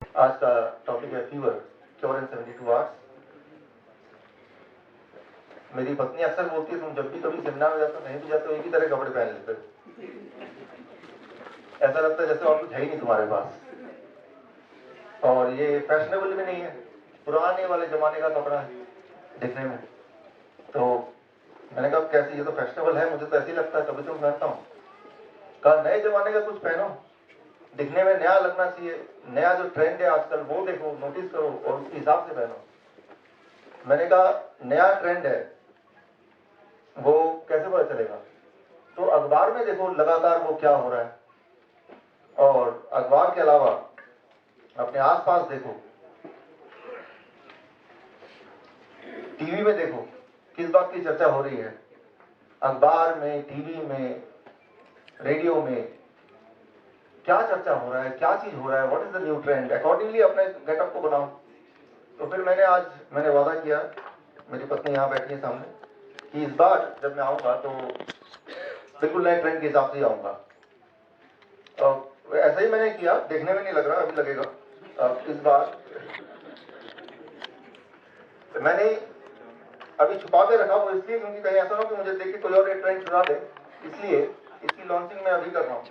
आज का टॉपिक है फीवर, क्योर इन 72 आवर्स। मेरी पत्नी अक्सर बोलती है तुम जब भी कभी सेमिनार में जाते हो कहीं भी जाते हो एक ही तरह कपड़े पहन लेते हो, ऐसा लगता है जैसे और कुछ है ही नहीं तुम्हारे पास। और ये फैशनेबल भी नहीं है, पुराने वाले जमाने का कपड़ा है दिखने में। तो मैंने कहा कैसे, ये तो फैशनेबल है, मुझे तो ऐसे ही लगता है तभी तो मैं पहनता हूँ। कहा नए जमाने का कुछ पहनो, दिखने में नया लगना चाहिए, नया जो ट्रेंड है आजकल वो देखो, नोटिस करो और उसके हिसाब से पहनो। मैंने कहा नया ट्रेंड है वो कैसे पता चलेगा? तो अखबार में देखो लगातार वो क्या हो रहा है, और अखबार के अलावा अपने आसपास देखो, टीवी में देखो किस बात की चर्चा हो रही है। अखबार में, टीवी में, रेडियो में क्या चर्चा हो रहा है, क्या चीज हो रहा है, what is the new trend, accordingly अपने गेटअप को बनाओ। तो फिर मैंने वादा किया, मेरी पत्नी यहाँ बैठी है सामने, कि इस बार जब मैं आऊंगा तो बिल्कुल नए ट्रेंड के हिसाब से ही आऊंगा। ऐसा ही मैंने किया, देखने में नहीं लग रहा, अभी लगेगा। इस बार मैंने अभी छुपा के रखा, वो इसलिए क्योंकि कहीं ऐसा ना कि मुझे देख के कोई और एक ट्रेंड चुरा दे, इसलिए इसकी लॉन्चिंग मैं अभी कर रहा हूँ।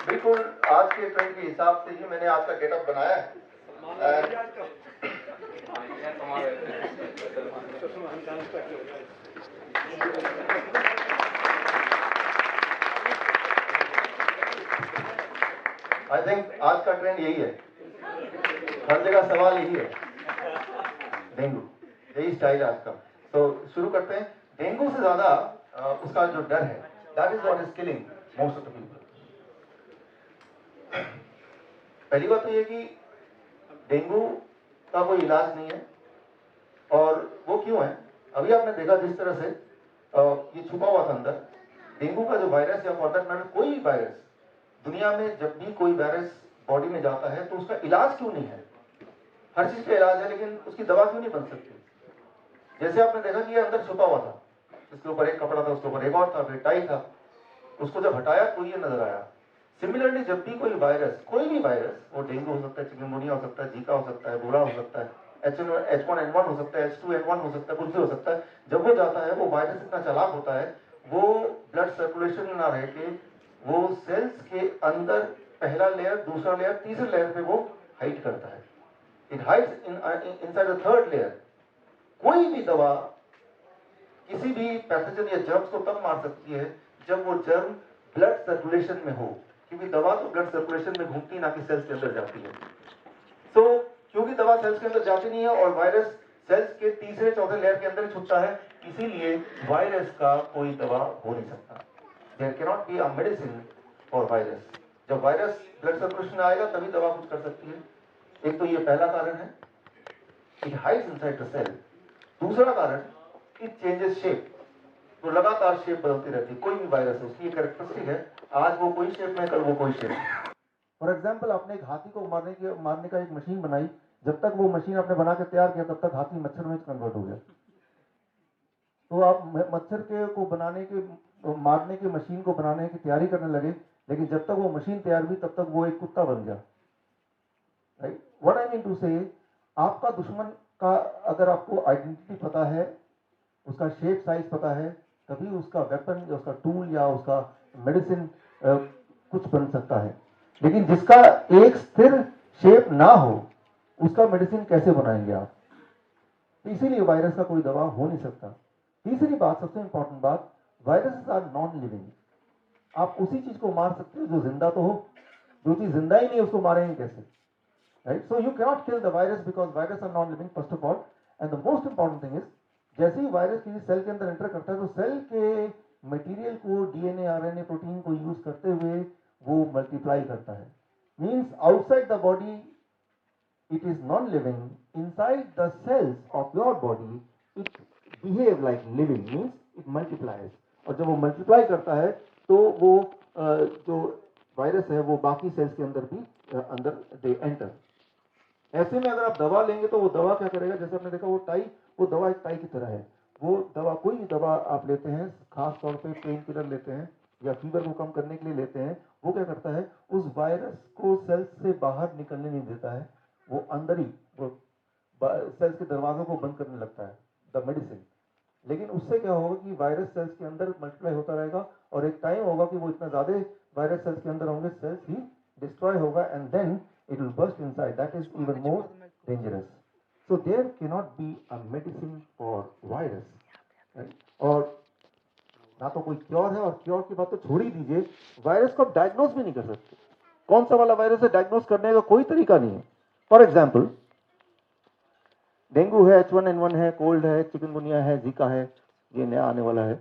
बिल्कुल आज के ट्रेंड के हिसाब से ही मैंने आज का गेटअप बनाया है। आई थिंक आज का ट्रेंड यही है, हर जगह सवाल यही है, डेंगू, यही स्टाइल है आज का। तो शुरू करते हैं। डेंगू से ज्यादा उसका जो डर है, that is what is killing most of the people. पहली बात तो ये कि डेंगू का कोई इलाज नहीं है, और वो क्यों है? अभी आपने देखा जिस तरह से ये छुपा हुआ था अंदर, डेंगू का जो वायरस या फॉर दैट मैटर कोई भी वायरस, दुनिया में जब भी कोई वायरस बॉडी में जाता है तो उसका इलाज क्यों नहीं है? हर चीज का इलाज है, लेकिन उसकी दवा क्यों नहीं बन सकती? जैसे आपने देखा कि ये अंदर छुपा हुआ था, इसके ऊपर एक कपड़ा था, उसके ऊपर एक और था, फिर टाई था, उसको जब हटाया तो ये नजर आया। सिमिलरली जब भी कोई वायरस, कोई भी वायरस, वो डेंगू हो सकता है, चिकनगुनिया हो सकता है, जीका हो सकता है, बुरा हो सकता है, H1N1 हो सकता है, H2N1 हो सकता है, कुछ भी हो सकता है, जब वो जाता है वो वायरस इतना चालाक होता है, वो ब्लड सर्कुलेशन में ना रह के वो सेल्स के अंदर पहला लेयर, दूसरा लेयर, तीसरे लेयर पे वो हाइड करता है। It hides inside the third layer. कोई भी दवा किसी भी पैथोजन या जर्म्स को तब मार सकती है जब वो जर्म ब्लड सर्कुलेशन में हो, क्योंकि दवा तो ब्लड सर्कुलेशन में घूमती ना कि सेल्स के अंदर जाती है। तो क्योंकि दवा सेल्स के अंदर जाती नहीं है और वायरस सेल्स के तीसरे चौथे लेयर के अंदर ही छुपता है, इसीलिए वायरस का कोई दवा हो नहीं सकता। There can not be a medicine for virus. जब वायरस ब्लड सर्कुलेशन में आएगा तभी दवा कुछ कर सकती है। एक तो ये पहला कारण है, it hides inside the cell. दूसरा कारण, इट चेंजेस शेप, तो लगातार शेप बदलती रहती है। कोई भी वायरस है, उसकी एक कैरेक्टरिस्टिक है, आज वो कोई शेप में, कल वो कोई शेप में। फॉर एग्जाम्पल, आपने एक हाथी को मारने का एक मशीन बनाई, जब तक वो मशीन आपने बना के तैयार किया तब तक हाथी मच्छर में कन्वर्ट हो गया। तो आप मच्छर के को बनाने के, मारने की मशीन को बनाने की तैयारी करने लगे, लेकिन जब तक वो मशीन तैयार हुई तब तक वो एक कुत्ता बन गया। Right, what I mean to say, आपका दुश्मन का अगर आपको आइडेंटिटी पता है, उसका शेप साइज पता है, तभी उसका वेपन या उसका टूल या उसका मेडिसिन कुछ बन सकता है। लेकिन जिसका एक स्थिर शेप ना हो, उसका मेडिसिन कैसे बनाएंगे आप? तो इसीलिए वायरस का कोई दवा हो नहीं सकता। तीसरी बात, सबसे इंपॉर्टेंट बात, वायरसेस आर नॉन लिविंग। आप उसी चीज को मार सकते हो जो जिंदा तो हो, जो चीज जिंदा ही नहीं उसको मारेंगे कैसे? Right, so you cannot kill the virus because virus are non living, first of all. And the most important thing is, जैसे ही वायरस किसी सेल के अंदर एंटर करता है तो सेल के मटेरियल को, डीएनए, आरएनए, प्रोटीन को यूज करते हुए वो मल्टीप्लाई करता है। Means outside the body it is non-living, inside the cells of your body it behave like living, means it multiplies। और जब वो मल्टीप्लाई करता है तो वो जो वायरस है वो बाकी सेल्स के अंदर भी अंदर दे एंटर। ऐसे में अगर आप दवा लेंगे तो वो दवा क्या करेगा, जैसे आपने देखा वो टाई, वो दवा एक टाई की तरह है, वो दवा, कोई भी दवा आप लेते हैं, खास तौर पे पेन किलर लेते हैं या फीवर को कम करने के लिए लेते हैं, वो क्या करता है, उस वायरस को सेल्स से बाहर निकलने नहीं देता है, वो अंदर ही वो सेल्स के दरवाजों को बंद करने लगता है, द मेडिसिन। लेकिन उससे क्या होगा कि वायरस सेल्स के अंदर मल्टीप्लाई होता रहेगा और एक टाइम होगा कि वो इतना ज्यादा वायरस सेल्स के अंदर होंगे, सेल्स ही डिस्ट्रॉय होगा and then it will burst inside, that is even more dangerous. So there can not be a medicine for virus, और ना तो कोई क्योर है, और क्योर की बात तो छोड़ ही दीजिए, वायरस को आप डायग्नोज भी नहीं कर सकते। कौन सा वाला वायरस है, डायग्नोज करने का कोई तरीका नहीं है। फॉर एग्जाम्पल डेंगू है, H1N1 है, कोल्ड है, चिकनगुनिया है, जीका है, ये नया आने वाला है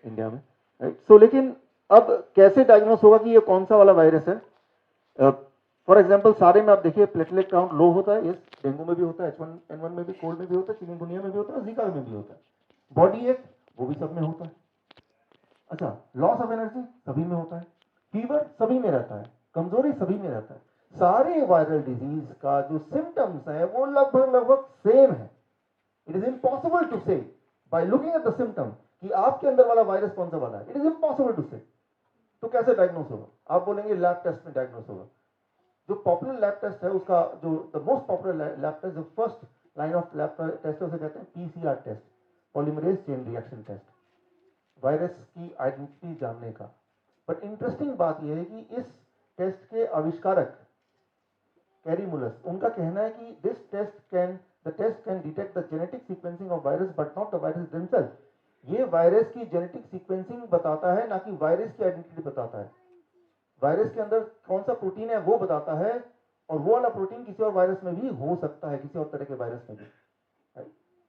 इंडिया में, राइट। सो लेकिन अब कैसे डायग्नोस होगा कि ये कौन सा वाला वायरस है? फॉर एग्जाम्पल सारे में आप देखिए प्लेटलेट काउंट लो होता है, ये डेंगू में भी होता है, H1N1 में भी, कोल्ड में भी होता है, चिकनगुनिया में भी होता है, जीका में भी होता है, बॉडी एक वो भी सब में होता है। अच्छा, लॉस ऑफ एनर्जी सभी में होता है, फीवर सभी में रहता है, कमजोरी सभी में रहता है। सारे वायरल डिजीज का जो सिम्टम्स है वो लगभग लगभग सेम है। इट इज इम्पॉसिबल टू से by looking at the symptom कि आपके अंदर वाला वायरस कौन सा वाला है, इट इज इम्पॉसिबल टू से। तो कैसे डायग्नोस होगा? आप बोलेंगे लैब टेस्ट में डायग्नोस होगा। जो पॉपुलर लैब टेस्ट है उसका, जो the most popular lab test, जो first line of lab test है उसे कहते हैं PCR test, polymerase chain reaction test, virus की आइडेंटिटी जानने का। बट इंटरेस्टिंग बात यह है कि इस टेस्ट के आविष्कारक कैरी मुलस, उनका कहना है कि the test can detect the genetic sequencing of virus but not the virus themself. ये वायरस की जेनेटिक सीक्वेंसिंग बताता है, ना कि वायरस की आइडेंटिटी बताता है। वायरस के अंदर कौन सा प्रोटीन है वो बताता है, और वो वाला प्रोटीन किसी और वायरस में भी हो सकता है, किसी और तरह के वायरस में भी।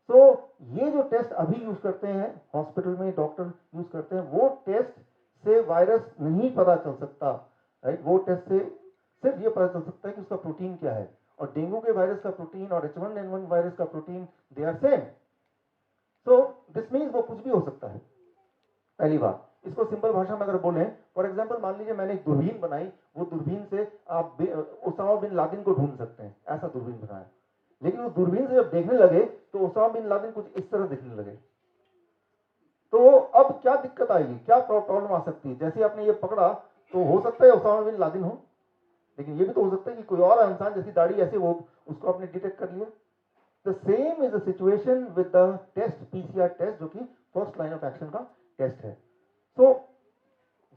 तो ये जो टेस्ट अभी यूज करते हैं हॉस्पिटल में, डॉक्टर यूज करते हैं, वो टेस्ट से वायरस नहीं पता चल सकता, राइट। वो टेस्ट से सिर्फ ये पता चल सकता है कि उसका प्रोटीन क्या है, और डेंगू के वायरस का प्रोटीन और H1N1 वायरस का protein they are same. So this means वो कुछ भी हो सकता है। पहली बात, इसको सिंपल भाषा में अगर बोलें, फॉर एग्जांपल मान लीजिए मैंने एक दूरबीन बनाई, वो दूरबीन से आप उसामा बिन लादेन को ढूंढ सकते हैं, ऐसा दूरबीन बनाया। लेकिन उस दूरबीन से जब देखने लगे तो उसामा बिन लादेन कुछ इस तरह दिखने लगे। तो अब क्या दिक्कत आएगी, क्या प्रॉब्लम आ सकती है? जैसे आपने ये पकड़ा तो हो सकता है उसामा बिन लादेन हो, लेकिन ये भी तो हो सकता है कि कोई और इंसान जैसी दाढ़ी ऐसे हो, उसको आपने डिटेक्ट कर लिया। The same is the situation with the test, PCR test, जो कि फर्स्ट लाइन ऑफ एक्शन का टेस्ट है। So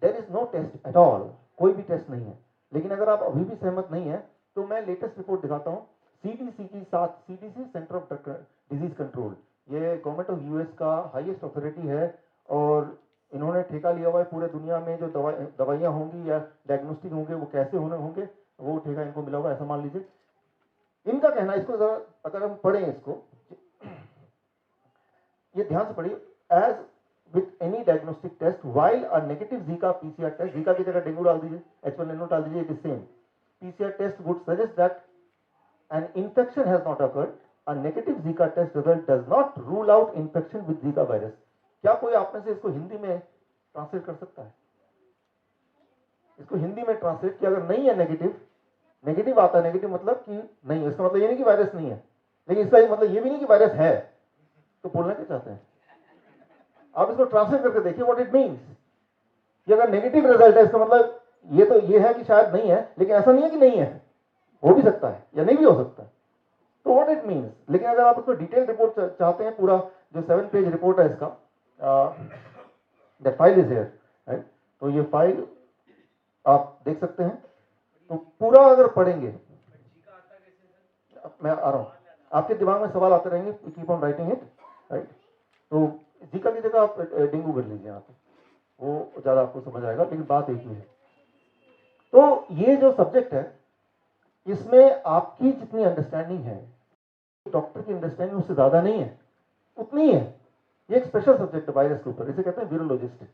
there is no test at all, कोई भी टेस्ट नहीं है। लेकिन अगर आप अभी भी सहमत नहीं है तो मैं लेटेस्ट रिपोर्ट दिखाता हूं, सीडीसी की साथ, CDC centre of disease control, ये गवर्नमेंट ऑफ यूएस का हाईएस्ट अथॉरिटी है, और इन्होंने ठेका लिया हुआ है पूरे दुनिया में जो दवाइयां होंगी या डायग्नोस्टिक होंगे वो कैसे होंगे, वो ठेका इनको मिला हुआ है, ऐसा मान लीजिए। इनका कहना, इसको जरा अगर हम पढ़ें इसको, ये ध्यान से पढ़िए, as with any diagnostic test, while a negative Zika PCR test, Zika की जगह डेंगू डाल दीजिए, H1N1 डाल दीजिए, it is same. PCR test would suggest that an infection has not occurred. A negative Zika test result does not rule out infection with Zika virus. क्या कोई आप में से इसको हिंदी में ट्रांसलेट कर सकता है? इसको हिंदी में ट्रांसलेट किया, अगर नहीं है नेगेटिव, नेगेटिव आता है, नेगेटिव मतलब कि नहीं है, इसका मतलब ये नहीं कि वायरस नहीं है, लेकिन इसका मतलब ये भी नहीं कि वायरस है। तो बोलना क्या चाहते हैं आप? इसको ट्रांसलेट करके देखिए व्हाट इट मींस। कि अगर नेगेटिव रिजल्ट है इसका मतलब ये तो ये है कि शायद नहीं है, लेकिन ऐसा नहीं है कि नहीं है, हो भी सकता है या नहीं भी हो सकता है। तो व्हाट इट मींस। लेकिन अगर आप उसको डिटेल रिपोर्ट चाहते हैं, पूरा जो 7 पेज रिपोर्ट है इसका, that file is here, right. तो ये फाइल आप देख सकते हैं। तो पूरा अगर पढ़ेंगे, मैं आ रहा हूं, आपके दिमाग में सवाल आते रहेंगे, keep on writing it, right. तो जीका की जगह आप डेंगू कर लीजिए यहाँ पे, वो ज्यादा आपको समझ आएगा, लेकिन बात एक ही है। तो ये जो सब्जेक्ट है, इसमें आपकी जितनी अंडरस्टैंडिंग है, डॉक्टर की अंडरस्टैंडिंग उससे ज्यादा नहीं है, उतनी है। ये एक स्पेशल सब्जेक्ट है वायरस के ऊपर, इसे कहते हैं वीरोलॉजिस्ट।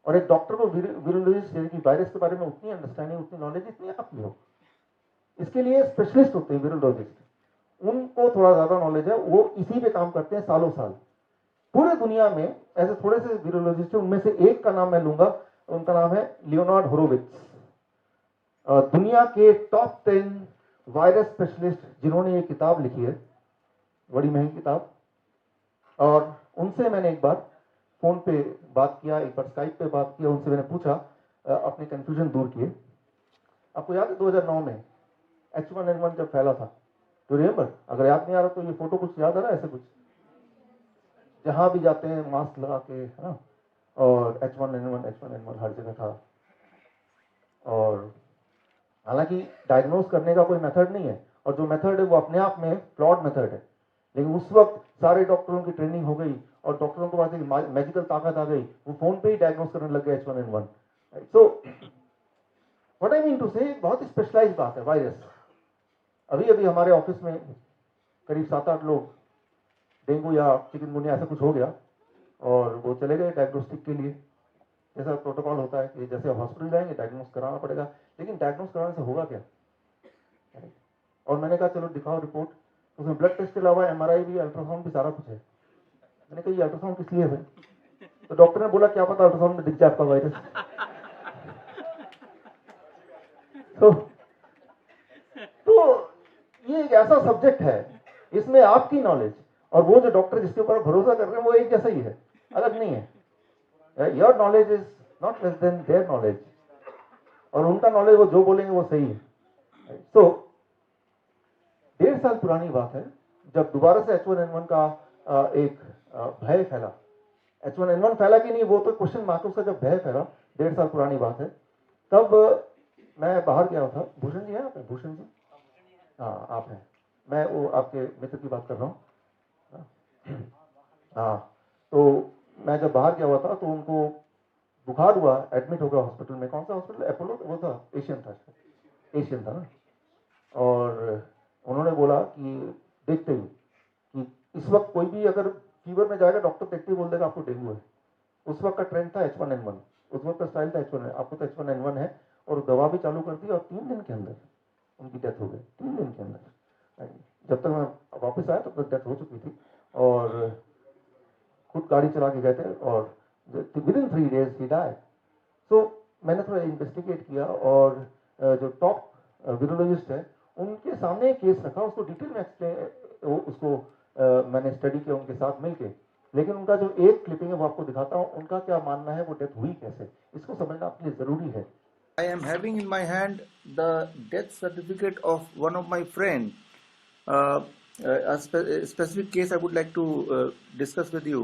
और एक डॉक्टर को वीरोलॉजिस्ट यानी कि वायरस के बारे में उतनी अंडरस्टैंडिंग, उतनी नॉलेज जितनी आपकी हो, इसके लिए स्पेशलिस्ट होते हैं वीरोलॉजिस्ट, उनको थोड़ा ज्यादा नॉलेज है, वो इसी पे काम करते हैं सालों साल। पूरे दुनिया में ऐसे थोड़े से वीरोलॉजिस्ट हैं, उनमें से एक का नाम मैं लूंगा, उनका नाम है लियोनार्ड होरोविट्ज। दुनिया के टॉप 10 वायरस स्पेशलिस्ट जिन्होंने ये किताब लिखी है, बड़ी महंगी किताब, और उनसे मैंने एक बार फोन पे बात किया, एक बार स्काइप पे बात किया, उनसे मैंने पूछा, अपने कंफ्यूजन दूर किए। आपको याद है 2009 में H1N1 जब फैला था, तो रिमेंबर, अगर याद नहीं आ रहा तो ये फोटो कुछ याद आ रहा है? ऐसे कुछ जहां भी जाते हैं मास्क लगा के, है ना, और H1N1 हर जगह था। और हालांकि डायग्नोज करने का कोई मेथड नहीं है, और जो मेथड है वो अपने आप में फ्लॉड मेथड है, लेकिन उस वक्त सारे डॉक्टरों की ट्रेनिंग हो गई और डॉक्टरों के पास एक मैजिकल ताकत आ गई, वो फोन पे ही डायग्नोज करने लग गए H1N1। So what I mean to say, बहुत स्पेशलाइज बात है वायरस। अभी अभी हमारे ऑफिस में करीब 7-8 लोग डेंगू या चिकनगुनिया ऐसा कुछ हो गया, और वो चले गए डायग्नोस्टिक के लिए। जैसा प्रोटोकॉल होता है कि जैसे हॉस्पिटल जाएंगे डायग्नोस कराना पड़ेगा, लेकिन डायग्नोस कराने से होगा क्या? और मैंने कहा चलो दिखाओ रिपोर्ट, उसमें ब्लड टेस्ट के अलावा MRI भी, अल्ट्रासाउंड भी, सारा कुछ है। मैंने कहा ये अल्ट्रासाउंड किस लिए है? तो डॉक्टर ने बोला क्या पता अल्ट्रासाउंड में दिख जाए आपका वायरस। तो ये एक ऐसा सब्जेक्ट है, इसमें आपकी नॉलेज और वो जो डॉक्टर जिसके ऊपर भरोसा कर रहे हैं वो एक जैसा ही है, अलग नहीं है। Your knowledge is not less than their knowledge, और उनका नॉलेज वो जो बोलेंगे वो सही है। तो 1.5 साल पुरानी बात है, जब दोबारा से H1N1 का एक भय फैला। H1N1 फैला कि नहीं वो तो क्वेश्चन मार्क, उसका जब भय फैला, 1.5 साल पुरानी बात है, तब मैं बाहर गया था। भूषण जी हैं आप? भूषण जी, हाँ आप हैं। मैं वो आपके मित्र की बात कर रहा हूँ। हाँ, तो मैं जब बाहर गया हुआ था तो उनको बुखार हुआ, एडमिट हो गया हॉस्पिटल में। कौन सा हॉस्पिटल? अपोलो वो था, एशियन था, एशियन था ना। और उन्होंने बोला कि देखते ही कि इस वक्त कोई भी अगर फीवर में जाएगा, डॉक्टर देखते ही बोल देगा आपको डेंगू है। उस वक्त का ट्रेंड था H1N1, उस वक्त का स्टाइल था H1N1, आपको तो H1N1 है, और दवा भी चालू कर दी, और 3 दिन के अंदर उनकी डेथ हो गई। 3 दिन के अंदर, जब तक मैं वापस आया तब तक डेथ हो चुकी थी। और खुद गाड़ी चला के गए थे, और विदिन 3 डेज ही डाइड। सो मैंने थोड़ा इन्वेस्टिगेट किया, और जो टॉप वीरोलॉजिस्ट है उनके सामने एक केस रखा, उसको डिटेल में एक्सप्लेन, उसको मैंने स्टडी किया उनके साथ मिलके। लेकिन उनका जो एक क्लिपिंग है वो आपको दिखाता हूँ, उनका क्या मानना है, वो डेथ हुई कैसे, इसको समझना आपके लिए जरूरी है। I am having in my hand the death certificate of one of my friend. A specific case I would like to discuss with you.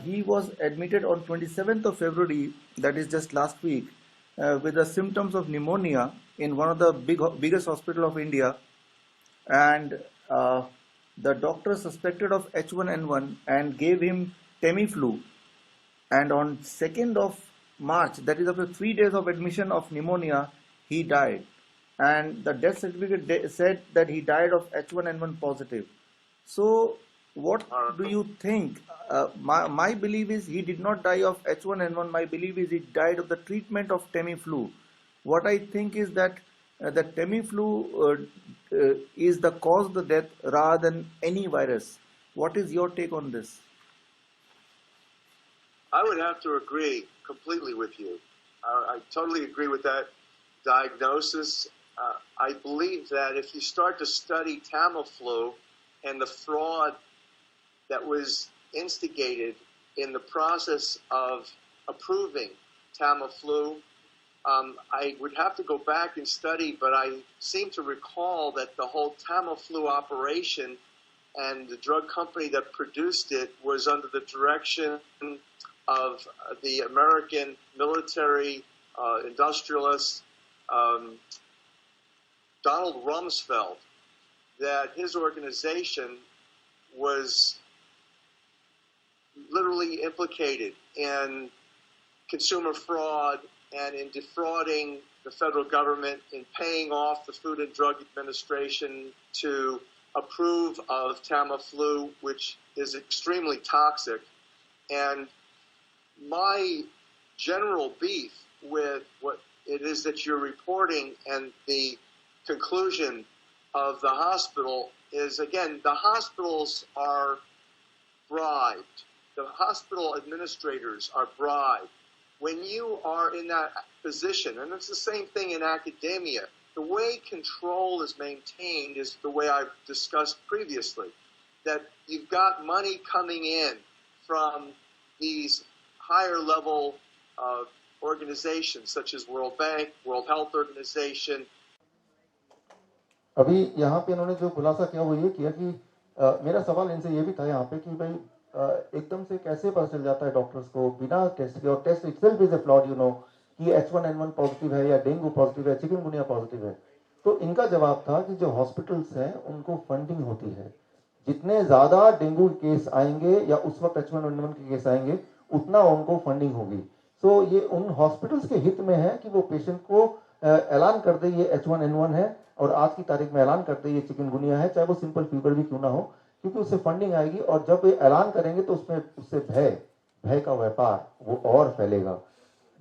He was admitted on 27th of February, that is just last week, with the symptoms of pneumonia in one of the biggest hospital of India, and the doctor suspected of H1N1 and gave him Tamiflu, and on 2nd of March, that is after 3 days of admission of pneumonia, he died, and the death certificate said that he died of H1N1 positive. So what do you think? My belief is he did not die of H1N1. My belief is he died of the treatment of Tamiflu. What I think is that the Tamiflu is the cause of the death rather than any virus. What is your take on this? I would have to agree completely with you. I totally agree with that diagnosis. I believe that if you start to study Tamiflu and the fraud that was instigated in the process of approving Tamiflu, I would have to go back and study, but I seem to recall that the whole Tamiflu operation and the drug company that produced it was under the direction of the American military industrialist Donald Rumsfeld, that his organization was literally implicated in consumer fraud and in defrauding the federal government, in paying off the Food and Drug Administration to approve of Tamiflu, which is extremely toxic. And my general beef with what it is that you're reporting and the conclusion of the hospital is, again, the hospitals are bribed. The hospital administrators are bribed. When you are in that position, and it's the same thing in academia, the way control is maintained is the way I've discussed previously, that you've got money coming in from these higher level organizations such as World Bank, World Health Organization. अभी यहाँ पे इन्होंने जो खुलासा किया वो ये किया कि मेरा सवाल इनसे ये भी था यहाँ पे कि भाई एकदम से कैसे पता चल जाता है डॉक्टर्स को बिना टेस्ट के, और test itself is a flawed, you know, कि H1N1 पॉजिटिव है या डेंगू पॉजिटिव है, चिकनगुनिया पॉजिटिव है। तो इनका जवाब था कि जो हॉस्पिटल्स हैं उनको फंडिंग होती है, जितने ज्यादा डेंगू केस आएंगे या उस वक्त H1N1 के केस आएंगे उतना उनको फंडिंग होगी। सो ये उन हॉस्पिटल्स के हित में है कि वो पेशेंट को ऐलान कर दे ये H1N1 है और आज की तारीख में ऐलान करते ये चिकनगुनिया है, चाहे वो सिंपल फीवर भी क्यों ना हो, क्योंकि उससे फंडिंग आएगी। और जब ये ऐलान करेंगे तो उसमें उससे भय का व्यापार वो और फैलेगा।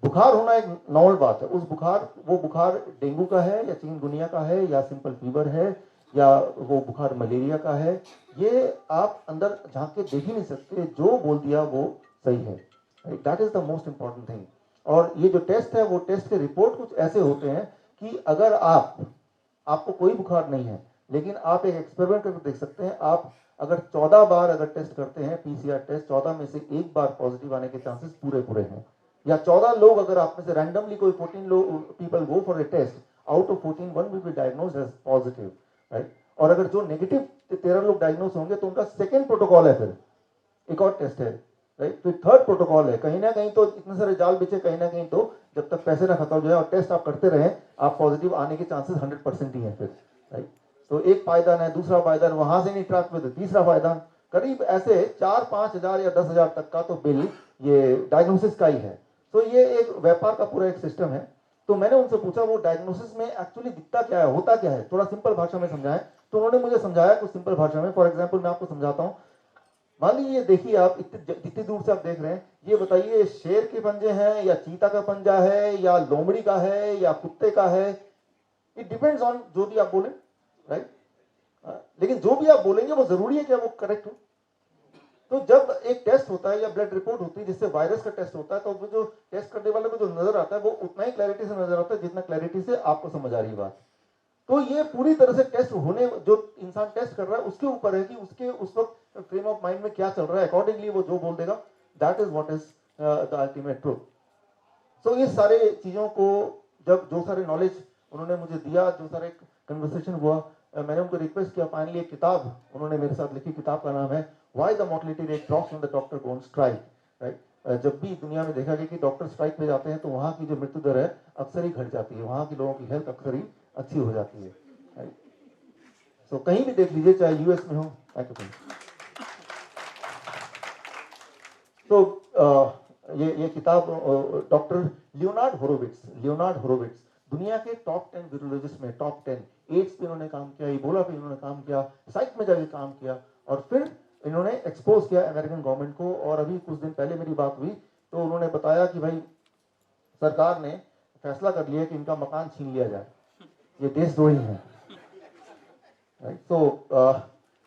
बुखार होना एक नॉर्मल बात है, वो बुखार डेंगू का है या चिकनगुनिया का है या सिंपल फीवर है या वो बुखार मलेरिया का है, ये आप अंदर झांक के देख ही नहीं सकते, जो बोल दिया वो सही है। That is the most important thing. और ये जो टेस्ट है वो टेस्ट के रिपोर्ट कुछ ऐसे होते हैं कि अगर आपको कोई बुखार नहीं है, लेकिन आप एक एक्सपेरिमेंट करके देख सकते हैं, आप अगर 14 बार अगर टेस्ट करते हैं PCR टेस्ट, 14 में से एक बार पॉजिटिव आने के चांसेस पूरे हैं। या 14 लोग अगर आप में से रैंडमली कोई 14 लोग people go for a test, out of 14 1 will be diagnosed as positive, right. और अगर जो नेगेटिव 13 लोग डायग्नोज होंगे तो उनका सेकेंड प्रोटोकॉल है, फिर एक और टेस्ट है, राइट। तो थर्ड प्रोटोकॉल है। कहीं ना कहीं तो इतने सारे जाल बिछे, कहीं ना कहीं तो जब तक पैसे ना खत्म हो जाए और टेस्ट आप करते रहे, आप पॉजिटिव आने के चांसेस 100% ही है फिर, राइट। तो एक पायदान है, दूसरा पायदान, वहां से नहीं ट्रैक में तीसरा पायदान, करीब ऐसे 4-5 हजार या 10 हजार तक का तो बिल ये डायग्नोसिस का ही है। तो ये एक व्यापार का पूरा एक सिस्टम है। तो मैंने उनसे पूछा वो डायग्नोसिस में एक्चुअली दिखता क्या है, होता क्या है, थोड़ा सिंपल भाषा में समझाएं। तो उन्होंने मुझे समझाया कुछ सिंपल भाषा में। फॉर एग्जाम्पल मैं आपको समझाता हूँ। मान लीजिए देखिए आप इतनी दूर से आप देख रहे हैं, ये बताइए शेर के पंजे हैं या चीता का पंजा है या लोमड़ी का है या कुत्ते का है, इट डिपेंड्स ऑन जो भी आप बोले, राइट। लेकिन जो भी आप बोलेंगे वो जरूरी है क्या वो करेक्ट हो। तो जब एक टेस्ट होता है या ब्लड रिपोर्ट होती है जिससे वायरस का टेस्ट होता है, तो वो जो टेस्ट करने वाले को जो नजर आता है वो उतना ही क्लैरिटी से नजर आता है जितना क्लैरिटी से आपको समझ आ रही है बात। तो ये पूरी तरह से टेस्ट होने, जो इंसान टेस्ट कर रहा है उसके ऊपर है कि उसके उस वक्त फ्रेम ऑफ माइंड में क्या चल रहा है, अकॉर्डिंगली वो जो बोल देगा, that is what is the ultimate truth. तो ये सारे चीजों को जब जो सारे नॉलेज उन्होंने मुझे दिया, जो सारे कन्वर्सेशन हुआ, मैंने उनको रिक्वेस्ट किया। फाइनली एक किताब उन्होंने मेरे साथ लिखी, किताब का नाम है why the mortality rate drops when the doctor gone strike, right. जब भी दुनिया में देखा गया कि डॉक्टर स्ट्राइक पे जाते हैं तो वहां की जो मृत्यु दर है अक्सर ही घट जाती है, वहां के लोगों की हेल्थ अक्सर ही अच्छी हो जाती है, राइट। तो कहीं भी देख लीजिए, चाहे यूएस में हो, तो ये किताब डॉक्टर लियोनार्ड होरोविट्ज दुनिया के टॉप 10 वीरोलॉजिस्ट में टॉप 10, एड्स पे इन्होंने काम किया, इबोला पे इन्होंने काम किया, साइक में जाके काम किया, और फिर इन्होंने एक्सपोज किया अमेरिकन गवर्नमेंट को। और अभी कुछ दिन पहले मेरी बात हुई तो उन्होंने बताया कि भाई सरकार ने फैसला कर लिया कि इनका मकान छीन लिया जाए, ये देशद्रोही है, राइट। तो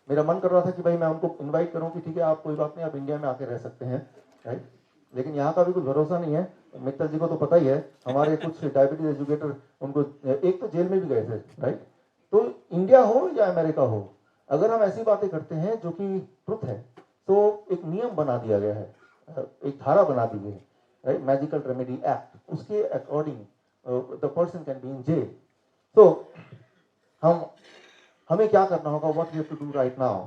मेरा मन कर रहा था कि भाई मैं उनको इनवाइट करूं कि ठीक है आप कोई बात नहीं, आप इंडिया में आके रह सकते हैं, राइट। लेकिन यहाँ का भी कुछ भरोसा नहीं है। मित्तल जी को तो पता ही है, हमारे कुछ डायबिटीज एजुकेटर उनको एक तो जेल में भी गए थे, राइट। तो इंडिया हो या अमेरिका हो, अगर हम ऐसी बातें करते हैं जो कि ट्रुथ है, तो एक नियम बना दिया गया है, एक धारा बना दी गई है, राइट, मैजिकल रेमेडी एक्ट, उसके according the person can be in jail. तो हमें क्या करना होगा, what we have to do right now,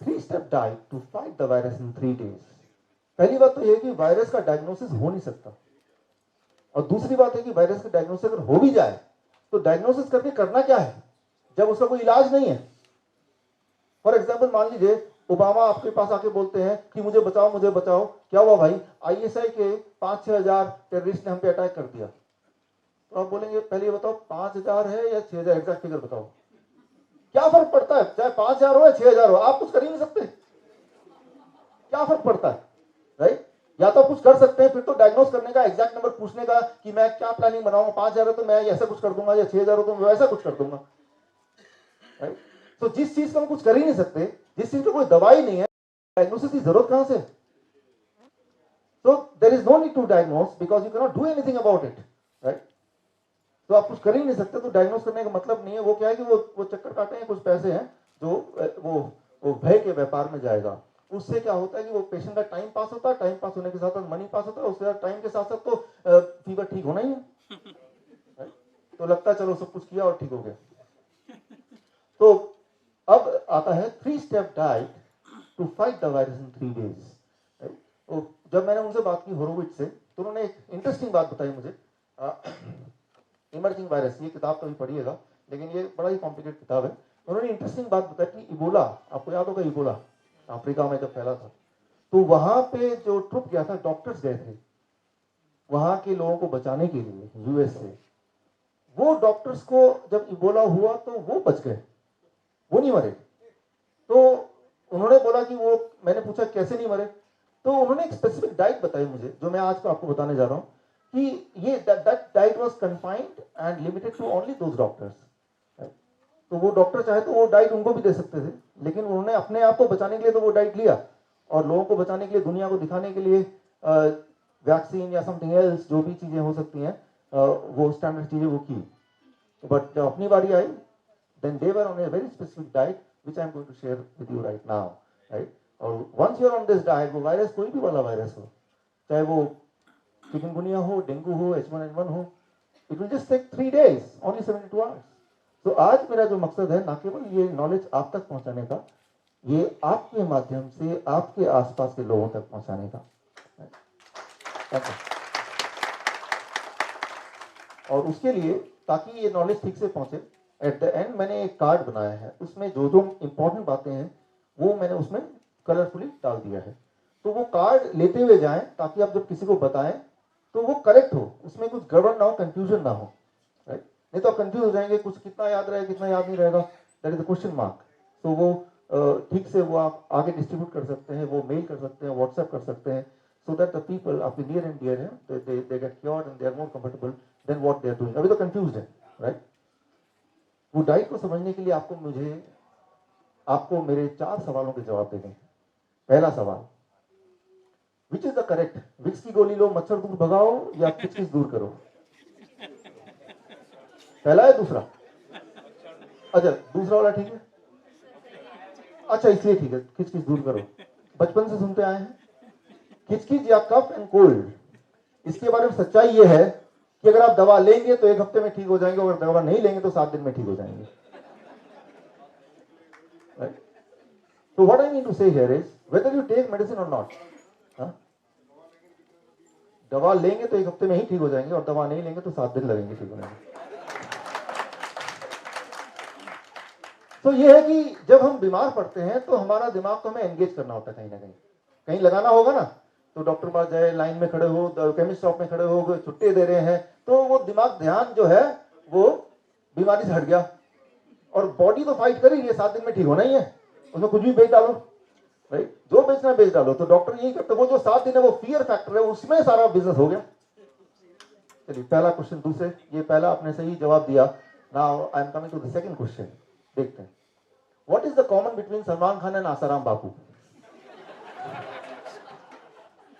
3-step diet to fight the virus in 3 days। पहली बात तो यह कि वायरस का डायग्नोसिस हो नहीं सकता, और दूसरी बात है कि वायरस का डायग्नोसिस अगर हो भी जाए तो डायग्नोसिस करके करना क्या है जब उसका कोई इलाज नहीं है। फॉर एग्जाम्पल मान लीजिए ओबामा आपके पास आके बोलते हैं कि मुझे बचाओ मुझे बचाओ, क्या हुआ भाई, ISI के 5-6 हजार टेररिस्ट ने हम पे अटैक कर दिया। तो आप बोलेंगे पहले ये बताओ 5,000 है या 6,000, एग्जैक्ट फिगर बताओ, क्या फर्क पड़ता है, चाहे 5,000 हो या 6,000 हो, आप कुछ कर ही नहीं सकते, क्या फर्क पड़ता है, राइट। या तो कुछ कर सकते हैं, फिर तो डायग्नोस करने का, एग्जैक्ट नंबर पूछने का कि मैं क्या प्लानिंग बनाऊंगा, 5,000 है तो मैं ऐसा कुछ कर दूंगा, या 6,000 हो तो मैं वैसा कुछ कर दूंगा, राइट। तो जिस चीज का हम कुछ कर ही नहीं सकते, जिस चीज की कोई दवाई नहीं है, डायग्नोसिस की जरूरत कहां से। So there is no need to diagnose because you cannot do anything about it, right? तो आप कुछ कर ही नहीं सकते, तो डायग्नोस करने का मतलब नहीं है। वो क्या है कि वो चक्कर काटे हैं, कुछ पैसे हैं जो वो भय के व्यापार में जाएगा। उससे क्या होता है कि वो पेशेंट का टाइम पास होता है, टाइम पास होने के साथ साथ मनी पास होता है, उसके साथ टाइम के साथ साथ तो फीवर ठीक होना ही है। तो लगता है चलो सब कुछ किया और ठीक हो गया। तो अब आता है 3-step diet to fight the virus in 3 days। तो जब मैंने उनसे बात की होरोविट्ज से, तो उन्होंने एक इंटरेस्टिंग बात बताई मुझे। इमर्जिंग वायरस, ये किताब कभी पढ़िएगा, लेकिन ये बड़ा ही कॉम्प्लिकेटेड किताब है। उन्होंने इंटरेस्टिंग बात बताई कि इबोला, आपको याद होगा इबोला अफ्रीका में जब फैला था, तो वहां पे जो ट्रुप गया था, डॉक्टर्स गए थे वहां के लोगों को बचाने के लिए यूएस से। वो डॉक्टर्स को जब इबोला हुआ तो वो बच गए, वो नहीं मरे। तो उन्होंने बोला कि वो, मैंने पूछा कैसे नहीं मरे, तो उन्होंने एक स्पेसिफिक डाइट बताई मुझे, जो मैं आज को आपको बताने जा रहा हूं कि ये that diet was confined and limited to only those doctors. तो वो डॉक्टर चाहे तो वो डाइट उनको भी दे सकते थे, लेकिन उन्होंने अपने आप को बचाने के लिए तो वो डाइट लिया, और लोगों को बचाने के लिए, दुनिया को दिखाने के लिए वैक्सीन या समथिंग एल्स, जो भी चीजें हो सकती हैं, वो स्टैंडर्ड चीजें वो की। बट जब अपनी बारी आई, then they were on a very specific diet which I am going to share with you right now, right? और once you are on this diet, वो वायरस कोई भी वाला वायरस हो, चाहे वो चिकनगुनिया हो, डेंगू हो, H1N1 हो, it will just take 3 days, only 72 hours. तो आज मेरा जो मकसद है, ना केवल ये नॉलेज आप तक पहुंचाने का, ये आपके माध्यम से आपके आसपास के लोगों तक पहुंचाने का। और उसके लिए, ताकि ये नॉलेज ठीक से पहुंचे, एट द एंड मैंने एक कार्ड बनाया है, उसमें जो जो इंपॉर्टेंट बातें हैं वो मैंने उसमें कलरफुली डाल दिया है। तो वो कार्ड लेते हुए जाएं, ताकि आप जब किसी को बताएं तो वो करेक्ट हो, उसमें कुछ गड़बड़ ना हो, कंफ्यूजन ना हो, राइट? नहीं तो आप कंफ्यूज हो जाएंगे, कुछ कितना याद रहेगा, कितना याद नहीं रहेगा, that is the question mark. तो वो ठीक से वो आप आगे डिस्ट्रीब्यूट कर सकते हैं, वो मेल कर सकते हैं, व्हाट्सएप कर सकते हैं, so that the people आपके near and dear हैं, they get cured and they are more comfortable than what they are doing। अभी तो confused है, राइट? वो डाइट को समझने के लिए आपको मेरे 4 सवालों के जवाब देने हैं। पहला सवाल, which is the correct, Vicks की गोली लो मच्छर दूर भगाओ या किचकिच दूर करो? पहला है, दूसरा? अच्छा, दूसरा वाला ठीक है। अच्छा, इसलिए ठीक है, किचकिच दूर करो, बचपन से सुनते आए हैं। किचकिच या कफ एंड कोल्ड, इसके बारे में सच्चाई ये है कि अगर आप दवा लेंगे तो 1 हफ्ते में ठीक हो जाएंगे, अगर दवा नहीं लेंगे तो 7 दिन में ठीक हो जाएंगे, right? So what I mean to say here is whether you take medicine or not, दवा लेंगे तो 1 हफ्ते में ही ठीक हो जाएंगे, और दवा नहीं लेंगे तो 7 दिन लगेंगे ठीक होने में। तो ये है कि जब हम बीमार पड़ते हैं तो हमारा दिमाग को हमें एंगेज करना होता है, कहीं ना कहीं लगाना होगा ना। तो डॉक्टर पास जाए, लाइन में खड़े हो, केमिस्ट शॉप में खड़े हो, छुट्टी दे रहे हैं, तो वो दिमाग, ध्यान जो है वो बीमारी से हट गया, और बॉडी तो फाइट कर रही है, 7 दिन में ठीक होना ही है, उसमें कुछ भी बेच डालो, राइट? जो बेचना बेच डालो। तो डॉक्टर यही करते, वो जो 7 दिन है वो फियर फैक्टर है, उसमें सारा बिजनेस हो गया। चलिए, पहला क्वेश्चन दूसरे, ये पहला आपने सही जवाब दिया। Now I am coming to the second question. देखते हैं, what is the common between Salman Khan and Asaram Bapu?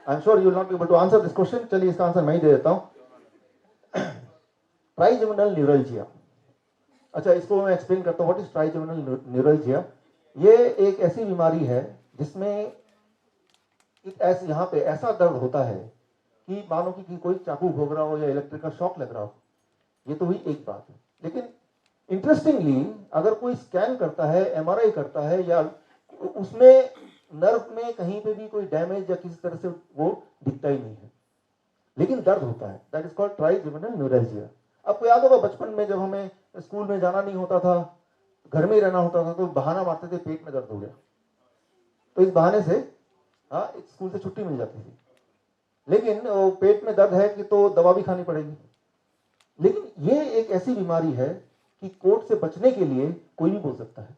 I am sure you will not be able to answer this question. चलिए, इसका आंसर मैं ही दे देता हूं। Trigeminal neuralgia. अच्छा, इसको मैं एक्सप्लेन करता हूं, व्हाट इज ट्राइजेमिनल न्यूरल्जिया। ये एक ऐसी बीमारी है जिसमें यहाँ पे ऐसा दर्द होता है कि मानो कि कोई चाकू भोग रहा हो या इलेक्ट्रिक का शॉक लग रहा हो। ये तो हुई एक बात है, लेकिन इंटरेस्टिंगली अगर कोई स्कैन करता है, एमआरआई करता है, या उसमें नर्व में कहीं पे भी कोई डैमेज या किसी तरह से वो दिखता ही नहीं है, लेकिन दर्द होता है। That is called trigeminal neuralgia. आपको याद होगा बचपन में जब हमें स्कूल में जाना नहीं होता था, घर में ही रहना होता था, तो बहाना मारते थे पेट में दर्द हो गया, तो इस बहाने से स्कूल से छुट्टी मिल जाती थी। लेकिन पेट में दर्द है कि तो दवा भी खानी पड़ेगी। लेकिन ये एक ऐसी बीमारी है कि कोर्ट से बचने के लिए कोई भी बोल सकता है,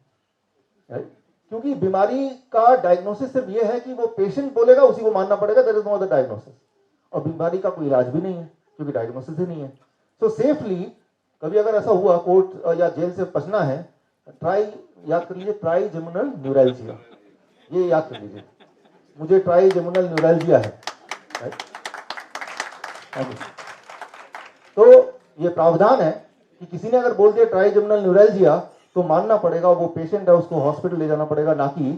राइट? क्योंकि बीमारी का डायग्नोसिस सिर्फ ये है कि वो पेशेंट बोलेगा, उसी को मानना पड़ेगा, there is no other diagnosis. और बीमारी का कोई इलाज भी नहीं है, क्योंकि डायग्नोसिस ही नहीं है। सो सेफली कभी अगर ऐसा हुआ कोर्ट या जेल से बचना है, याद कर लीजिए, ट्राइजेमिनल न्यूरल्जिया, ये याद कर लीजिए, मुझे ट्राइजेमिनल न्यूरल्जिया है, राइट? तो ये प्रावधान है कि किसी ने अगर बोल दिया ट्राइजेमिनल न्यूरल्जिया, तो मानना पड़ेगा, वो पेशेंट है, उसको हॉस्पिटल ले जाना पड़ेगा, ना कि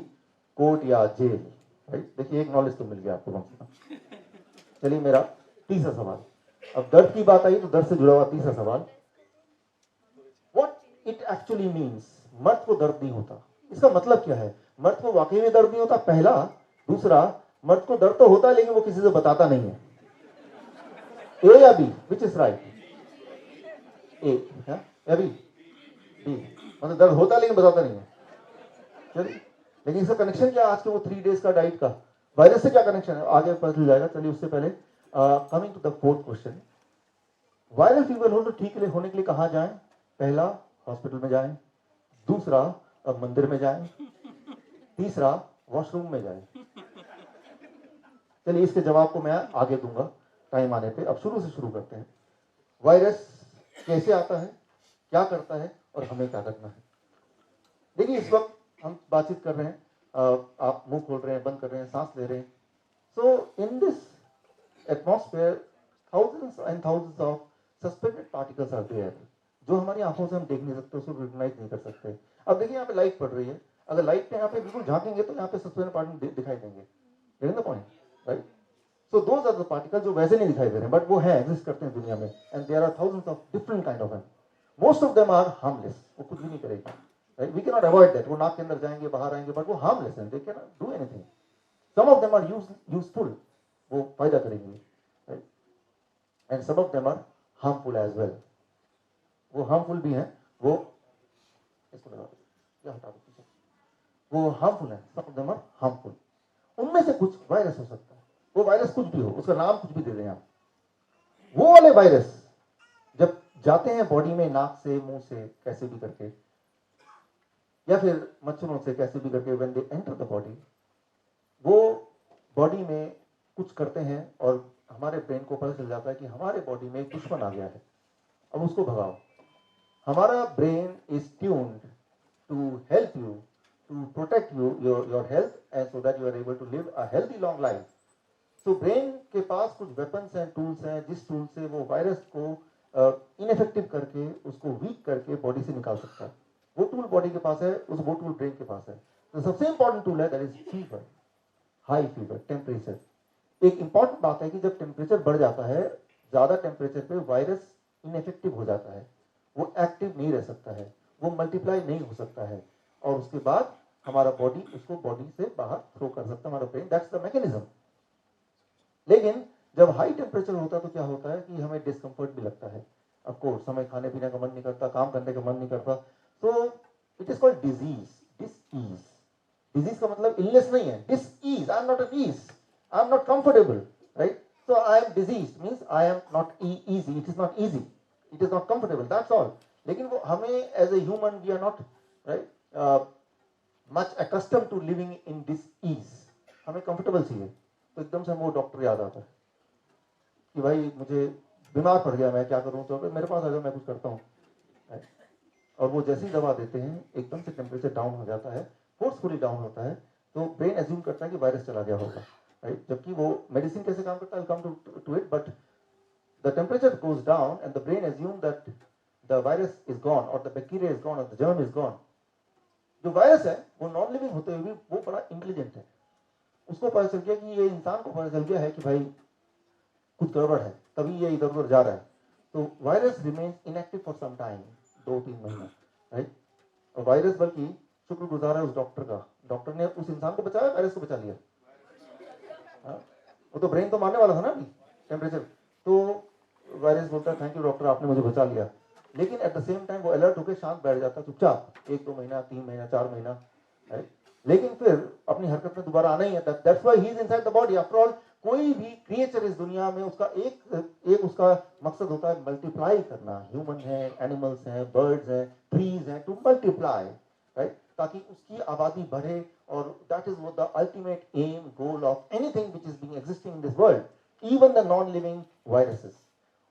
कोर्ट या जेल। राइट। देखिए, एक नॉलेज तो मिल गया आपको कम से कम। चलिए, मेरा तीसरा सवाल। अब दर्द की बात आई तो दर्द से जुड़ा हुआ तीसरा सवाल, व्हाट इट एक्चुअली मीन्स, मर्द को दर्द नहीं होता, इसका मतलब क्या है? मर्द को वाकई में दर्द नहीं होता, पहला। दूसरा, मर्द को दर्द तो होता है लेकिन वो किसी से बताता नहीं है। ए या बी, विच इज राइट? ए या बी? बी, मतलब दर्द होता है लेकिन बताता नहीं है। चलिए, लेकिन इसका कनेक्शन क्या आज के वो 3 डेज का डाइट का वायरस से क्या कनेक्शन है, आगे पता चल जाएगा। चलिए, उससे पहले coming to the fourth question, viral fever हो तो ठीक होने के लिए कहां जाएं? पहला, हॉस्पिटल में जाएं। दूसरा, मंदिर में जाएं। तीसरा, वॉशरूम में जाएं। चलिए, इसके जवाब को मैं आगे दूंगा टाइम आने पे। अब शुरू से शुरू करते हैं। वायरस कैसे आता है, क्या करता है और हमें क्या करना है? देखिए, इस वक्त हम बातचीत कर रहे हैं, आप मुंह खोल रहे हैं, बंद कर रहे हैं, सांस ले रहे हैं। So in this atmosphere thousands and thousands of suspended particles are there, जो हमारी आंखों से हम देख नहीं सकते, उसको रिकॉग्नाइज नहीं कर सकते। अब देखिए, यहाँ पे लाइट पड़ रही है, अगर लाइट पे यहाँ पे बिल्कुल झांकेंगे तो यहाँ पे सस्पेंडेड पार्टिकल दिखाई देंगे। Getting the point, right? So those are the particle जो वैसे नहीं दिखाई दे रहे हैं, बट वो है, एग्जिस्ट करते हैं दुनिया में, and there are thousands of different kind of them. Most of them are harmless, वो कुछ भी नहीं करेगा, right? We can not avoid that. वो नाक के अंदर जाएंगे, बाहर आएंगे, बट वो हार्मलेस हैं, they can not do anything. Some of them are useful, वो फायदा करेंगे, right? And some of them are harmful as well, वो हार्मफुल भी हैं, वो इसको लगा दो, हटा दो, वो हार्मफुल है, सम ऑफ देम आर हार्मफुल। उनमें से कुछ वायरस हो सकता है, वो वायरस कुछ भी हो, उसका नाम कुछ भी दे दें आप। वो वाले वायरस जब जाते हैं बॉडी में, नाक से, मुंह से, कैसे भी करके, या फिर मच्छरों से कैसे भी करके, when they enter the body, वो बॉडी में कुछ करते हैं और हमारे ब्रेन को पता चल जाता है कि हमारे बॉडी में एक दुश्मन आ गया है, अब उसको भगाओ। हमारा brain is tuned to help you, to protect you, your health, and so that you are able to live a healthy long life. तो ब्रेन के पास कुछ वेपन्स हैं, टूल्स हैं, जिस टूल से वो वायरस को इनइफेक्टिव करके, उसको वीक करके बॉडी से निकाल सकता है। वो टूल बॉडी के पास है, वो टूल ब्रेन के पास है। तो सबसे इंपॉर्टेंट टूल है, that is fever, high fever, temperature. एक इंपॉर्टेंट बात है कि जब टेम्परेचर बढ़ जाता है, ज्यादा टेम्परेचर पे वायरस इनइफेक्टिव हो जाता है, वो एक्टिव नहीं रह सकता है, वो मल्टीप्लाई नहीं हो सकता है, और उसके बाद हमारा बॉडी उसको बॉडी से बाहर थ्रो कर सकता है, हमारा ब्रेन, दैट्स द मैकेनिज्म। लेकिन जब हाई टेम्परेचर होता है तो क्या होता है कि हमें डिस्कम्फर्ट भी लगता है, ऑफकोर्स, हमें खाने पीने का मन नहीं करता, काम करने का मन नहीं करता। तो it is called disease, disease. Disease का मतलब इलनेस नहीं है, disease, I am not at ease, I am not comfortable, right? So I am diseased means I am not easy, it is not easy, it is not comfortable, that's all. लेकिन वो हमें as a human we are not, right, much accustomed to living in this ease, हमें comfortable चाहिए। तो एकदम से वो doctor याद आता है कि भाई मुझे बीमार पड़ गया, मैं क्या करूं, तो मेरे पास आ जाओ, मैं कुछ करता हूँ, right? और वो जैसी दवा देते हैं, एकदम से टेम्परेचर डाउन हो जाता है, फोर्सफुली डाउन होता है, तो ब्रेन एज्यूम करता है कि वायरस चला गया होगा, राइट? जबकि वो मेडिसिन कैसे काम करता है, come to it, but the temperature goes down and the brain assume that the virus is gone और द बैक्टीरिया इज गॉन और द जर्म इज गॉन। जो वायरस है वो नॉन लिविंग होते हुए भी वो बड़ा इंटेलिजेंट है, उसको पता चल गया कि ये इंसान को पता चल गया है कि भाई कुछ गड़बड़ है, तभी ये इधर उधर जा रहा है। तो virus remains inactive for some time, 2-3 महीना, राइट? और वायरस बल्कि शुक्रगुजार है उस डॉक्टर का, डॉक्टर ने उस इंसान को बचाया, वायरस को बचा लिया। वो तो ब्रेन तो मारने वाला था ना अभी, टेम्परेचर। तो वायरस बोलता है थैंक यू डॉक्टर, आपने मुझे बचा लिया। लेकिन एट द सेम टाइम वो अलर्ट होकर शांत बैठ जाता, चुपचाप, 1-2 महीना, 3 महीना, 4 महीना, राइट? लेकिन फिर अपनी हरकत में दोबारा आना ही है। That's why he is inside the body. After all, कोई भी क्रिएचर इस दुनिया में उसका एक उसका मकसद होता है मल्टीप्लाई करना। ह्यूमन है, एनिमल्स हैं, बर्ड्स हैं, ट्रीज हैं, टू मल्टीप्लाई, राइट? ताकि उसकी आबादी बढ़े, और that is the ultimate aim, goal of anything which is being existing in this world, even the non living viruses.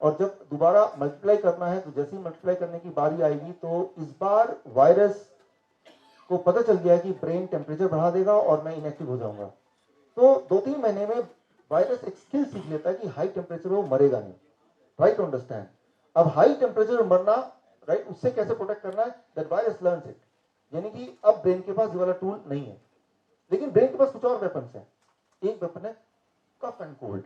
और जब दोबारा मल्टीप्लाई करना है, तो जैसे ही मल्टीप्लाई करने की बारी आएगी, तो इस बार वायरस को पता चल गया कि ब्रेन टेम्परेचर बढ़ा देगा और मैं इनएक्टिव हो जाऊंगा। तो 2-3 महीने में वायरस एक स्किल सीख लेता है कि हाई टेम्परेचर वो मरेगा नहीं, राइट टू अंडरस्टैंड। अब हाई टेम्परेचर मरना, राइट, उससे कैसे प्रोटेक्ट करना है, दैट वायरस लर्न्स इट। यानी कि अब ब्रेन के पास ये वाला टूल नहीं है, लेकिन ब्रेन के पास कुछ और वेपन्स हैं। एक वेपन है कफ एंड कोल्ड,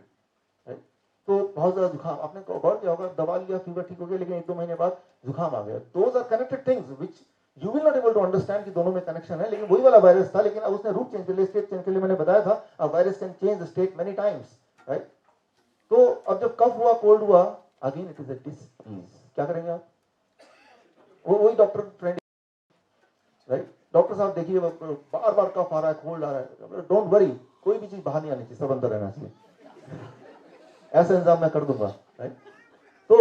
राइट? तो बहुत ज्यादा जुकाम, आपने गौर किया होगा, दवा लिया, फीवर ठीक हो गया, लेकिन 1-2 महीने बाद जुकाम आ गया। Those are connected things which you will not able to understand कि दोनों में कनेक्शन है, लेकिन वही वाला वायरस था, लेकिन अब उसने रूप चेंज कर लिया, स्टेट चेंज कर लिया। मैंने बताया था a virus can change the state many times, right? तो अब जब कफ हुआ, कोल्ड हुआ, again it is a disease. क्या करेंगे आप? वो वही डॉक्टर ट्रेंड, राइट? डॉक्टर साहब देखिए बार बार कफ आ रहा है, कोल्ड आ रहा है, डोंट वरी, कोई भी चीज बाहर नहीं आनी चाहिए, सब अंदर रहना चाहिए, ऐसा इंतजाम मैं कर दूंगा, राइट? तो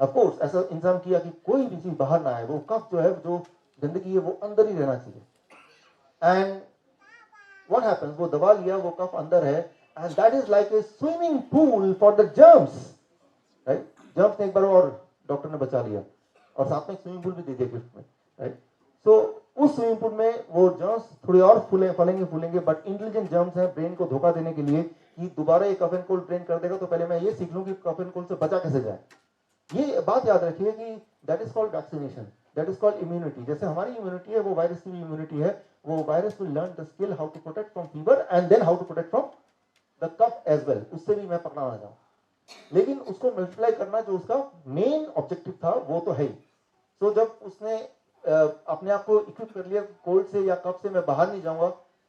ऑफकोर्स ऐसा इंतजाम किया कि कोई भी चीज बाहर ना आए, वो कफ जो है, जो गंदगी है, वो अंदर ही रहना चाहिए। एंड व्हाट हैपेंस, वो दबा लिया, वो कफ अंदर है, and that is like a swimming pool for the germs, right? Germs ने एक बार और डॉक्टर ने बचा लिया, और साथ में स्विमिंग पूल भी दे दिया गिफ्ट में, राइट? सो उस स्विमिंग पूल में वो जर्म्स थोड़ी और फूलेंगे, बट इंटेलिजेंट जर्म्स हैं ब्रेन को धोखा देने के लिए कि दोबारा ये कफ एंड कोल्ड ब्रेन कर देगा, तो पहले मैं ये सीख लूं कि कफ एंड कोल्ड से बचा कैसे जाए। ये बात याद रखिए कि that is called vaccination, that is called immunity. जैसे हमारी इम्यूनिटी है, वो वायरस की भी इम्यूनिटी है। वो virus will learn the skill how to protect from fever and then how to protect from the cough as well. उससे भी मैं पकड़ाना चाहूँ, लेकिन उसको मल्टीप्लाई करना जो उसका मेन ऑब्जेक्टिव था, वो तो है ही। तो जब उसने अपने आप को इक्विप कर लिया, कोल्ड से या कफ से मैं बाहर नहीं जाऊंगा,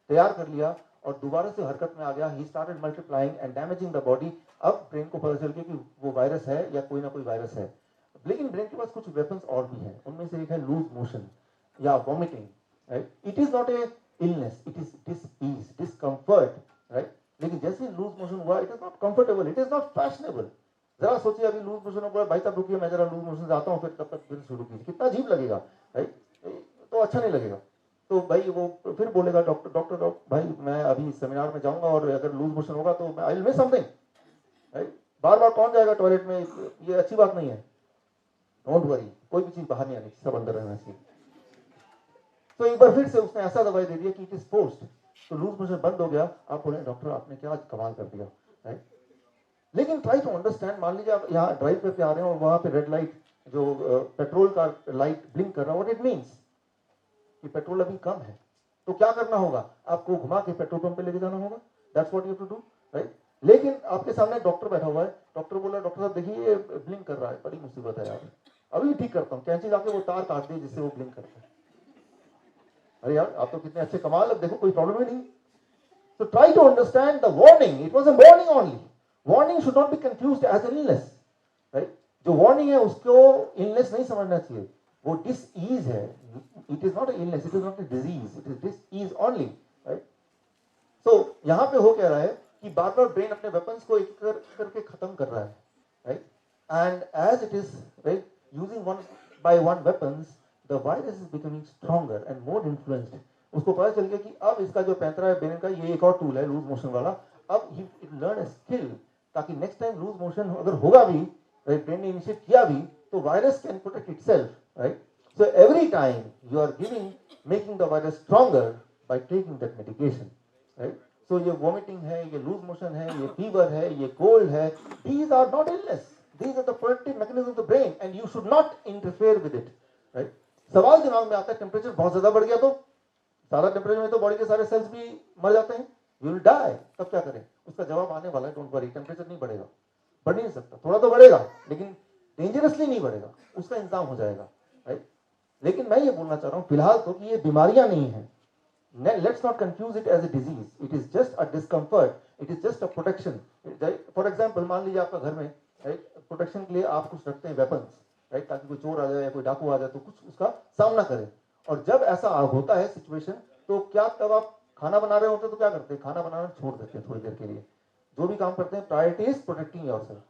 तैयार कर लिया, और दोबारा से हरकत में आ गया, he started multiplying and damaging the body. अब ब्रेन को पता चल गया कि वो वायरस है या कोई ना कोई वायरस है, लेकिन ब्रेन के पास कुछ वेपन्स और भी हैं। उनमें से एक है लूज मोशन या vomiting, right? It is not a illness, it is disease, discomfort, right? लेकिन जैसे लूज मोशन हुआ, it is not comfortable, it is not fashionable. जरा सोचिए, अभी लूज मोशन हुआ, भाई साहब रुकिए, मैं जरा लूज मोशन से आता हूँ, फिर तब तक फिर शुरू कीजिए, कितना अजीब लगेगा, राइट? तो अच्छा नहीं लगेगा। तो भाई वो फिर बोलेगा डॉक्टर भाई मैं अभी सेमिनार में जाऊंगा, और अगर लूज मोशन होगा तो I will miss something, right? बार बार कौन जाएगा टॉयलेट में, ये अच्छी बात नहीं है। डोंट वरी, कोई भी चीज बाहर नहीं आनी चाहिए, सब अंदर रहना चाहिए। तो एक बार फिर से उसने ऐसा दवाई दे दिया कि इट इज फोर्स्ड, तो लूज मोशन बंद हो गया। आप बोले डॉक्टर आपने क्या कमाल कर दिया, राइट? लेकिन ट्राई टू अंडरस्टैंड, मान लीजिए आप यहाँ ड्राइव पे आ रहे हैं और वहां पे रेड लाइट, जो पेट्रोल का लाइट ब्लिंक कर रहा है, व्हाट इट मींस कि पेट्रोल अभी कम है, तो क्या करना होगा? आपको घुमा के पेट्रोल पंप पे लेके जाना होगा, that's what you have to do, right? लेकिन आपके सामने डॉक्टर बैठा हुआ है, डॉक्टर बोला डॉक्टर साहब देखिए ये ब्लिंक कर रहा है, बड़ी मुसीबत है यार, अभी ठीक करता हूँ, कैंची जाके वो तार काट दी जिससे वो ब्लिंक करता है। अरे यार आप तो कितने अच्छे कमाल, अब देखो कोई प्रॉब्लम ही नहीं। So try to understand the warning. It was a warning only. Warning should not be confused as an illness, right? जो warning है उसको illness नहीं समझना चाहिए, वो disease है। It is not an illness, it is not a disease, it is disease only, right? So यहाँ पे हो क्या रहा है कि बार बार ब्रेन अपने वेपन्स को एक करके खत्म कर रहा है, right? And as it is, right, using one by one weapons, the virus is becoming stronger and more influenced. उसको पता चल गया कि अब इसका जो पैंतरा है ब्रेन का, ये एक और टूल है लूज मोशन वाला। अब ही लर्न अ स्किल, ताकि नेक्स्ट टाइम लूज मोशन अगर होगा भी, राइट, ब्रेन ने इनिशिएट किया भी, तो virus can protect itself, right? So every time you are giving, making the virus stronger by taking that medication, right? So ये vomiting है, ये लूज मोशन है, ये फीवर है, ये कोल्ड है, these are not illness, these are the protective mechanism of the brain and you should not interfere with it, right? सवाल दिमाग में आता है, टेम्परेचर बहुत ज्यादा बढ़ गया तो सारा टेम्परेचर में तो बॉडी के सारे सेल्स भी मर जाते हैं, यू विल डाई, तब क्या करें? उसका जवाब आने वाला है, डोंट वरी, टेम्परेचर नहीं बढ़ेगा, बढ़ नहीं सकता, थोड़ा तो बढ़ेगा लेकिन डेंजरसली नहीं बढ़ेगा, उसका इंतजाम हो जाएगा, राइट? लेकिन मैं ये बोलना चाह रहा हूं फिलहाल तो कि ये बीमारियां नहीं है, let's not confuse it as a disease, it is just a discomfort, it is just a protection. For example मान लीजिए आपका घर में, राइट, प्रोटेक्शन के लिए आप कुछ रखते हैं वेपन्स, राइट, ताकि कोई चोर आ जाए या कोई डाकू आ जाए तो कुछ उसका सामना करे। और जब ऐसा होता है सिचुएशन, तो क्या तब आप खाना बना रहे होते तो क्या करते हैं? खाना बनाना छोड़ देते हैं थोड़ी देर के लिए, जो भी काम करते हैं priority is protecting yourself.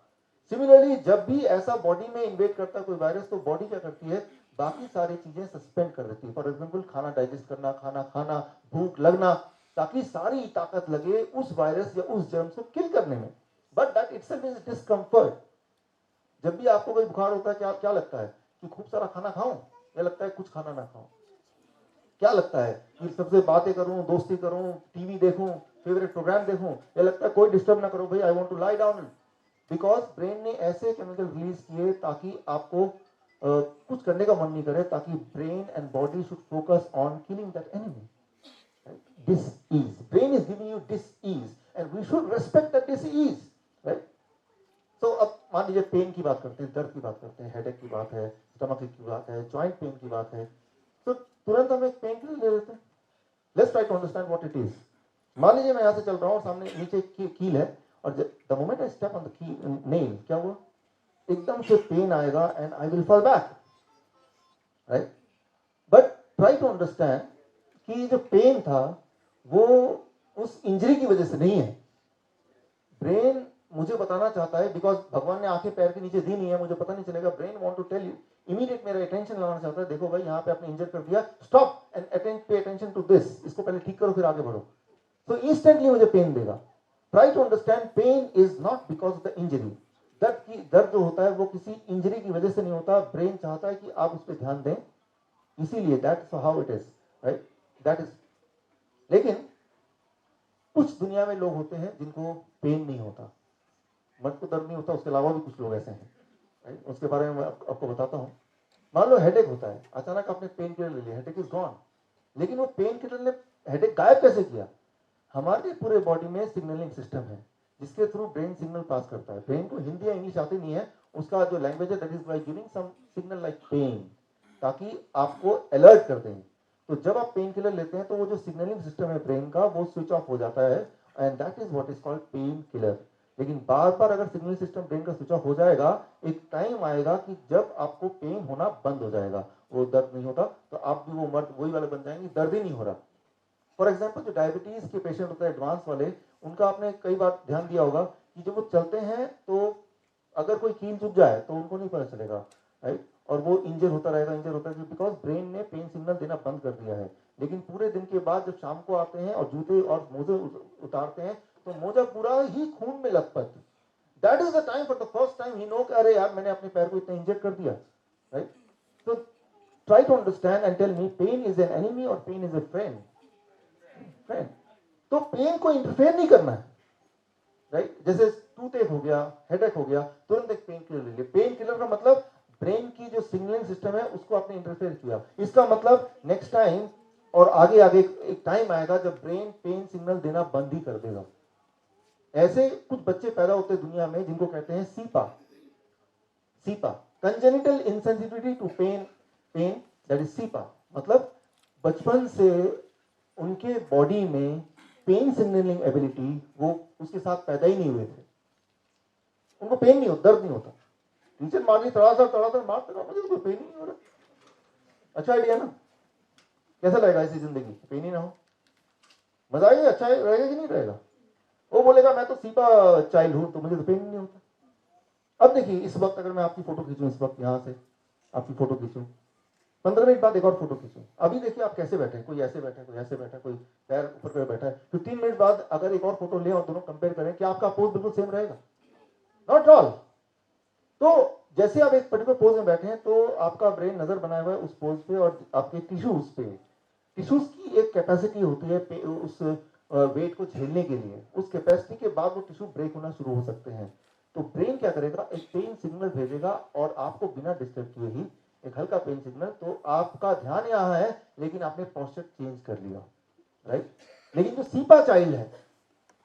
Similarly जब भी ऐसा बॉडी में इन्वेड करता है कोई वायरस, तो बॉडी क्या करती है? बाकी सारी चीजें सस्पेंड कर देती है। फॉर एग्जाम्पल खाना डाइजेस्ट करना, खाना खाना, भूख लगना, ताकि सारी ताकत लगे उस वायरस या उस जर्म को किल करने में। But that itself is discomfort. जब भी आपको कोई बुखार होता है, क्या क्या लगता है? कि खूब सारा खाना खाऊं, या लगता है कुछ खाना ना खाऊं? क्या लगता है कि सबसे बातें करूं, दोस्ती करूं, टीवी देखूं, फेवरेट प्रोग्राम देखूं, या लगता है कोई डिस्टर्ब ना करो भाई, I want to lie down? Because brain ने ऐसे केमिकल रिलीज किए ताकि आपको कुछ करने का मन नहीं करे, ताकि brain and body should focus on killing that enemy. dis-ease. Brain is giving you dis-ease and we should respect that dis-ease, right? तो अब मान लीजिए पेन की बात करते हैं, दर्द की बात करते हैं, हेडेक की बात है, स्टमक की बात है, जॉइंट पेन की बात है, तो तुरंत हम एक पेन किलर ले लेते हैं. Let's try to understand what it is. मान लीजिए मैं यहाँ से चल रहा हूँ और सामने नीचे कील है और the moment I step on the की नेल, क्या हुआ? एकदम से पेन आएगा and I will fall back, right? But try to understand कि जो पेन था वो उस इंजरी की वजह से नहीं है. ब्रेन मुझे बताना चाहता है, बिकॉज भगवान ने आंखें पैर के नीचे दी नहीं है, मुझे पता नहीं चलेगा. Brain want to tell you, immediate मेरा अटेंशन लगाना चाहता है, देखो भाई यहाँ पे आपने इंजर कर दिया, stop and pay attention to this, इसको पहले ठीक करो फिर आगे बढ़ो. तो इंस्टेंटली मुझे पेन देगा. Try to understand, pain is not because of the injury. दर्द जो होता है वो किसी इंजरी की वजह से नहीं होता. ब्रेन चाहता है कि आप उस पर ध्यान दें, इसीलिए that's how it is, right? That is. लेकिन कुछ दुनिया में लोग होते हैं जिनको पेन नहीं होता, मर्द को दर्द नहीं होता, उसके अलावा भी कुछ लोग ऐसे हैं, राइट? उसके बारे में मैं आपको बताता हूँ. मान लो हेडेक होता है, अचानक आपने पेन किलर ले लिया, हेडेक इज गॉन. लेकिन वो पेन किलर ने हेडेक गायब कैसे किया? हमारे पूरे बॉडी में सिग्नलिंग सिस्टम है जिसके थ्रू ब्रेन सिग्नल पास करता है. ब्रेन को हिंदी या इंग्लिश आती नहीं है, उसका जो लैंग्वेज है that is by giving some signal like pain, ताकि आपको अलर्ट कर दें. तो जब आप पेन किलर लेते हैं तो वो जो सिग्नलिंग सिस्टम है ब्रेन का वो स्विच ऑफ हो जाता है and that is what is called pain killer. लेकिन बार बार अगर सिग्नल सिस्टम ब्रेन का स्विच ऑफ हो जाएगा, एक टाइम आएगा कि जब आपको पेन होना बंद हो जाएगा, वो दर्द नहीं होता, तो आप भी वो मर्द वही वाले बन जाएंगे, दर्द ही नहीं हो रहा. फॉर एग्जाम्पल जो डायबिटीज के पेशेंट होते हैं एडवांस वाले, उनका आपने कई बार ध्यान दिया होगा कि जब वो चलते हैं तो अगर कोई कील चुभ जाए तो उनको नहीं पता चलेगा, राइट? और वो इंजर होता रहेगा, बिकॉज ब्रेन ने पेन सिग्नल देना बंद कर दिया है. लेकिन पूरे दिन के बाद जब शाम को आते हैं और जूते और मोजे उतारते हैं तो मोजा पूरा ही खून में लथपथ. That is the time, for the first time he know कि अरे यार मैंने अपने पैर को इतना इंजर कर दिया, राइट? तो try to understand and tell me, pain is an enemy और pain is a friend? Friend. तो पेन को इंटरफेयर नहीं करना है, राइट? जैसे टूथ एक हो गया, हेडेक हो गया, तुरंत एक पेन किलर ले लिया. पेन किलर का मतलब ब्रेन की जो सिग्नलिंग सिस्टम है उसको आपने इंटरफेयर किया. इसका मतलब नेक्स्ट टाइम और आगे आगे एक टाइम आएगा जब ब्रेन पेन सिग्नल देना बंद ही कर देगा. ऐसे कुछ बच्चे पैदा होते हैं दुनिया में जिनको कहते हैं CIPA. CIPA, congenital insensitivity to pain, that is CIPA. मतलब बचपन से उनके बॉडी में पेन सिग्नलिंग एबिलिटी वो उसके साथ पैदा ही नहीं हुए थे. उनको पेन नहीं होता, दर्द नहीं होता. टीचर मार ली, तड़ातड़ मारते रहो, मुझे तो कोई पेन ही नहीं हो रहा. अच्छा आइडिया ना? कैसा लगेगा ऐसी जिंदगी, पेन ही ना हो? मजा आएगा? अच्छा रहेगा कि नहीं रहेगा? वो बोलेगा मैं तो सीपा चाइल्ड हूं तो मुझे तो पेन नहीं होता. अब देखिए, इस वक्त अगर मैं आपकी फोटो खींचूं, इस वक्त यहां से आपकी फोटो खींचूं, 15 मिनट बाद एक और फोटो खींचूं, अभी देखिए आप कैसे बैठे हैं, कोई ऐसे बैठा है, कोई ऐसे बैठा है, कोई पैर ऊपर कर बैठा है. 15 मिनट बाद अगर एक और फोटो लें और दोनों कंपेयर करें, क्या आपका पोज बिल्कुल सेम रहेगा? Not all. तो जैसे आप एक पर्टिकुलर पोज में बैठे हैं तो आपका ब्रेन नजर बनाया हुआ है उस पोज पे और आपके टिश्यूज पे. टिश्यूज की एक कैपेसिटी होती है उस वेट को झेलने के लिए. उस कैपेसिटी के बाद वो टिश्यू ब्रेक होना शुरू हो सकते हैं. तो ब्रेन क्या करेगा, एक पेन सिग्नल भेजेगा और आपको बिना डिस्टर्ब किए ही एक हल्का पेन सिग्नल. तो आपका ध्यान यहाँ है लेकिन आपने पोस्चर चेंज कर लिया, राइट? लेकिन जो सीपा चाइल्ड है,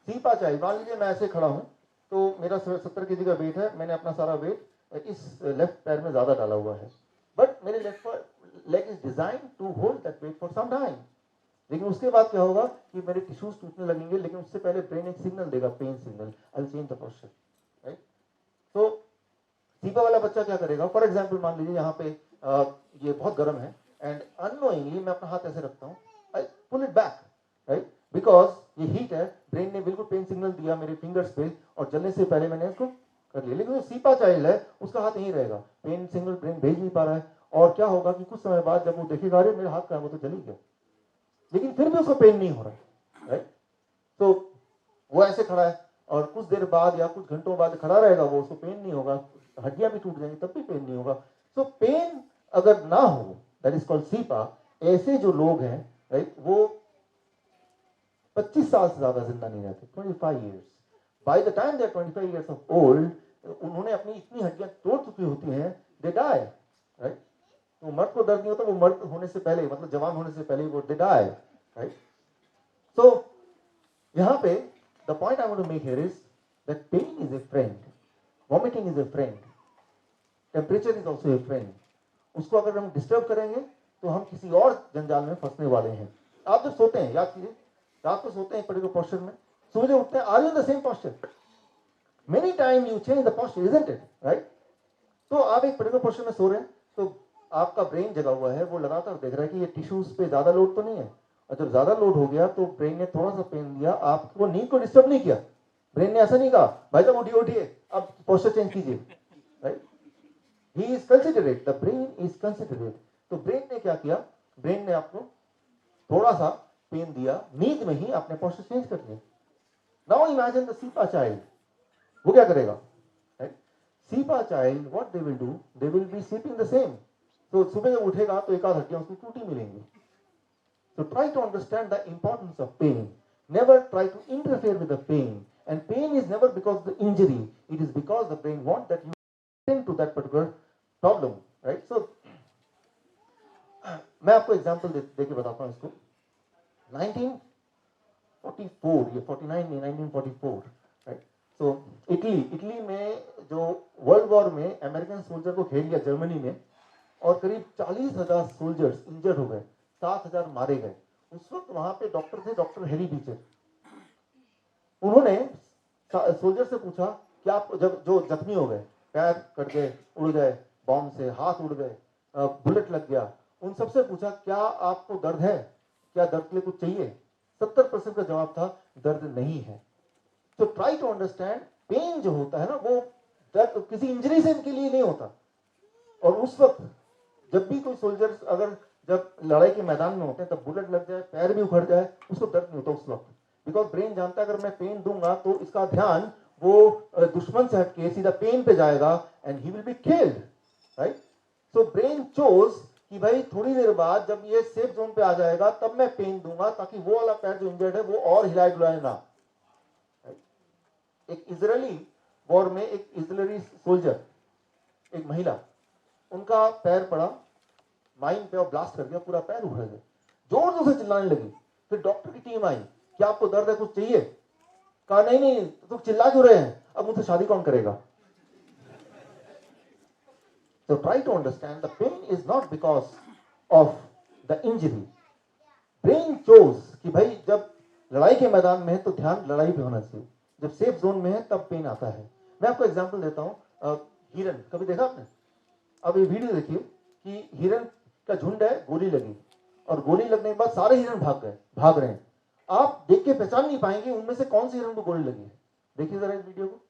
सीपा चाइल्ड, मान लीजिए मैं ऐसे खड़ा हूं तो मेरा 70 kg का वेट है, मैंने अपना सारा वेट इस लेफ्ट पैर में ज्यादा डाला हुआ है, बट मेरे left leg is design to hold that weight for some time. लेकिन उसके बाद क्या होगा कि मेरे टिश्यूज टूटने लगेंगे, लेकिन उससे पहले ब्रेन एक सिग्नल देगा, pen signal, I will change the posture, right? तो सीपा वाला बच्चा क्या करेगा, फॉर एग्जाम्पल मान लीजिए यहाँ पे ये बहुत गर्म है एंड अननोइंगली मैं अपना हाथ ऐसे रखता हूँ, I pull it back, right? Because ये हीट है, ब्रेन ने बिल्कुल पेन सिग्नल दिया मेरे फिंगर्स पे और जलने से पहले मैंने इसको कर लिया. लेकिन जो सीपा चाइल्ड है उसका हाथ यहीं रहेगा, पेन सिग्नल ब्रेन भेज नहीं पा रहा है. और क्या होगा कि कुछ समय बाद जब वो देखेगा अरे मेरे हाथ का है, वो तो जल ही गया, लेकिन फिर भी उसको पेन नहीं हो रहा है, राइट? तो वो ऐसे खड़ा है और कुछ देर बाद या कुछ घंटों बाद खड़ा रहेगा, वो उसको पेन नहीं होगा, हड्डियां भी टूट जाएंगी तब भी पेन नहीं होगा. तो पेन अगर ना हो, दैट इज कॉल्ड सीपा. ऐसे जो लोग हैं, राइट, वो 25 साल से ज्यादा जिंदा नहीं रहते, 25 years. By the time they are 25 years of old, उन्होंने अपनी इतनी हड्डियां तोड़ चुकी होती हैं, दे डाई, राइट? तो मर्द को दर्द नहीं होता, वो मर्द होने से पहले, मतलब जवान होने से पहले वो दे डाई, राइट? यहाँ पे the point I want to make here is that pain is a friend, vomiting is a friend, temperature is also a friend. उसको अगर हम डिस्टर्ब करेंगे तो हम किसी और जंजाल में फंसने वाले हैं। आप जब सोते हैं, याद कीजिए, रात को सोते हैं एक पर्टिकुलर पोस्चर में, सुबह उठते हैं, are you in the same posture? Many time you change the posture, isn't it, right? तो आप एक पर्टिकुलर पोस्चर में सो रहे हैं, तो आपका ब्रेन जगा हुआ है, वो लगातार देख रहा है कि ये टिश्यूज पे ज्यादा लोड तो नहीं है, और जब ज्यादा लोड हो गया तो ब्रेन ने थोड़ा सा पेन दिया, आपको नींद को डिस्टर्ब नहीं किया। ब्रेन ने ऐसा नहीं कहा भाई साहब उठिए उठिए अब पोस्चर चेंज कीजिए, right? He is considerate, the brain is considerate. तो ब्रेन ने क्या किया, ब्रेन ने आपको थोड़ा सा पेन दिया, नींद में ही आपने पोस्चर चेंज कर दिया। Now imagine the cepa child, वो क्या करेगा, right? Cepa child what they will do, they will be sleeping the same. तो सुबह जब उठेगा तो एक आध हड्डियां उसको टूटी मिलेंगी। So try to understand the importance of pain. Never try to interfere with the pain. And pain is never because of the injury. It is because the brain wants that you attend to that particular problem, right? So मैं आपको example देके बताता हूँ इसको। 1944 या 49 में 1944, right? सो Italy में जो वर्ल्ड वॉर में अमेरिकन सोल्जर को घेर लिया जर्मनी में, और करीब 40,000 सोल्जर्स इंजर्ड हो गए, 7,000 मारे गए। उस वक्त वहां पे डॉक्टर थे, डॉक्टर हेरी बीचर। उन्होंने सोल्जर से पूछा कि आप जब जो जख्मी हो गए, पैर कट गए, उड़ गए बॉम्ब से, हाथ उड़ गए, बुलेट लग गया, उन सबसे पूछा क्या आपको दर्द है, क्या दर्द के लिए कुछ चाहिए? 70% का जवाब था दर्द नहीं है। तो ट्राई टू अंडरस्टैंड, पेन जो होता है ना, वो दर्द किसी इंजरी से इनके लिए नहीं होता। और उस वक्त जब भी कोई सोल्जर अगर जब लड़ाई के मैदान में होते हैं तब बुलेट लग जाए, पैर भी उखड़ जाए, उसको दर्द नहीं होता उस वक्त, बिकॉज ब्रेन जानता है अगर मैं पेन दूंगा तो इसका ध्यान वो दुश्मन से हटके सीधा पेन पे जाएगा and he will be killed, right? So brain chose कि भाई थोड़ी देर बाद जब ये सेफ जोन पे आ जाएगा तब मैं पेन दूंगा, ताकि वो वाला पैर जो इंजर्ड है वो और हिलाए डुलाए ना। एक इजरायली वॉर में एक इजरायली सोल्जर, एक महिला, उनका पैर पड़ा माइन पे और ब्लास्ट कर दिया, पूरा पैर उखड़ गया, जोर जोर से चिल्लाने लगी। फिर डॉक्टर की टीम आई, क्या आपको दर्द है, कुछ चाहिए? कहा नहीं नहीं, तुम चिल्ला क्यों रहे हैं, अब मुझसे शादी कौन करेगा? So try to understand the pain is not because of the injury. Brain chose कि भाई जब लड़ाई के मैदान में है तो ध्यान लड़ाई पे होना चाहिए, जब सेफ जोन में है तब पेन आता है। मैं आपको एग्जांपल देता हूँ, हिरन कभी देखा आपने? अब ये वीडियो देखिए कि हिरन का झुंड है, गोली लगी, और गोली लगने के बाद सारे हिरन भाग रहे हैं। आप देख के पहचान नहीं पाएंगे उनमें से कौन सी हिरन को गोली लगी है। देखिए जरा इस वीडियो को।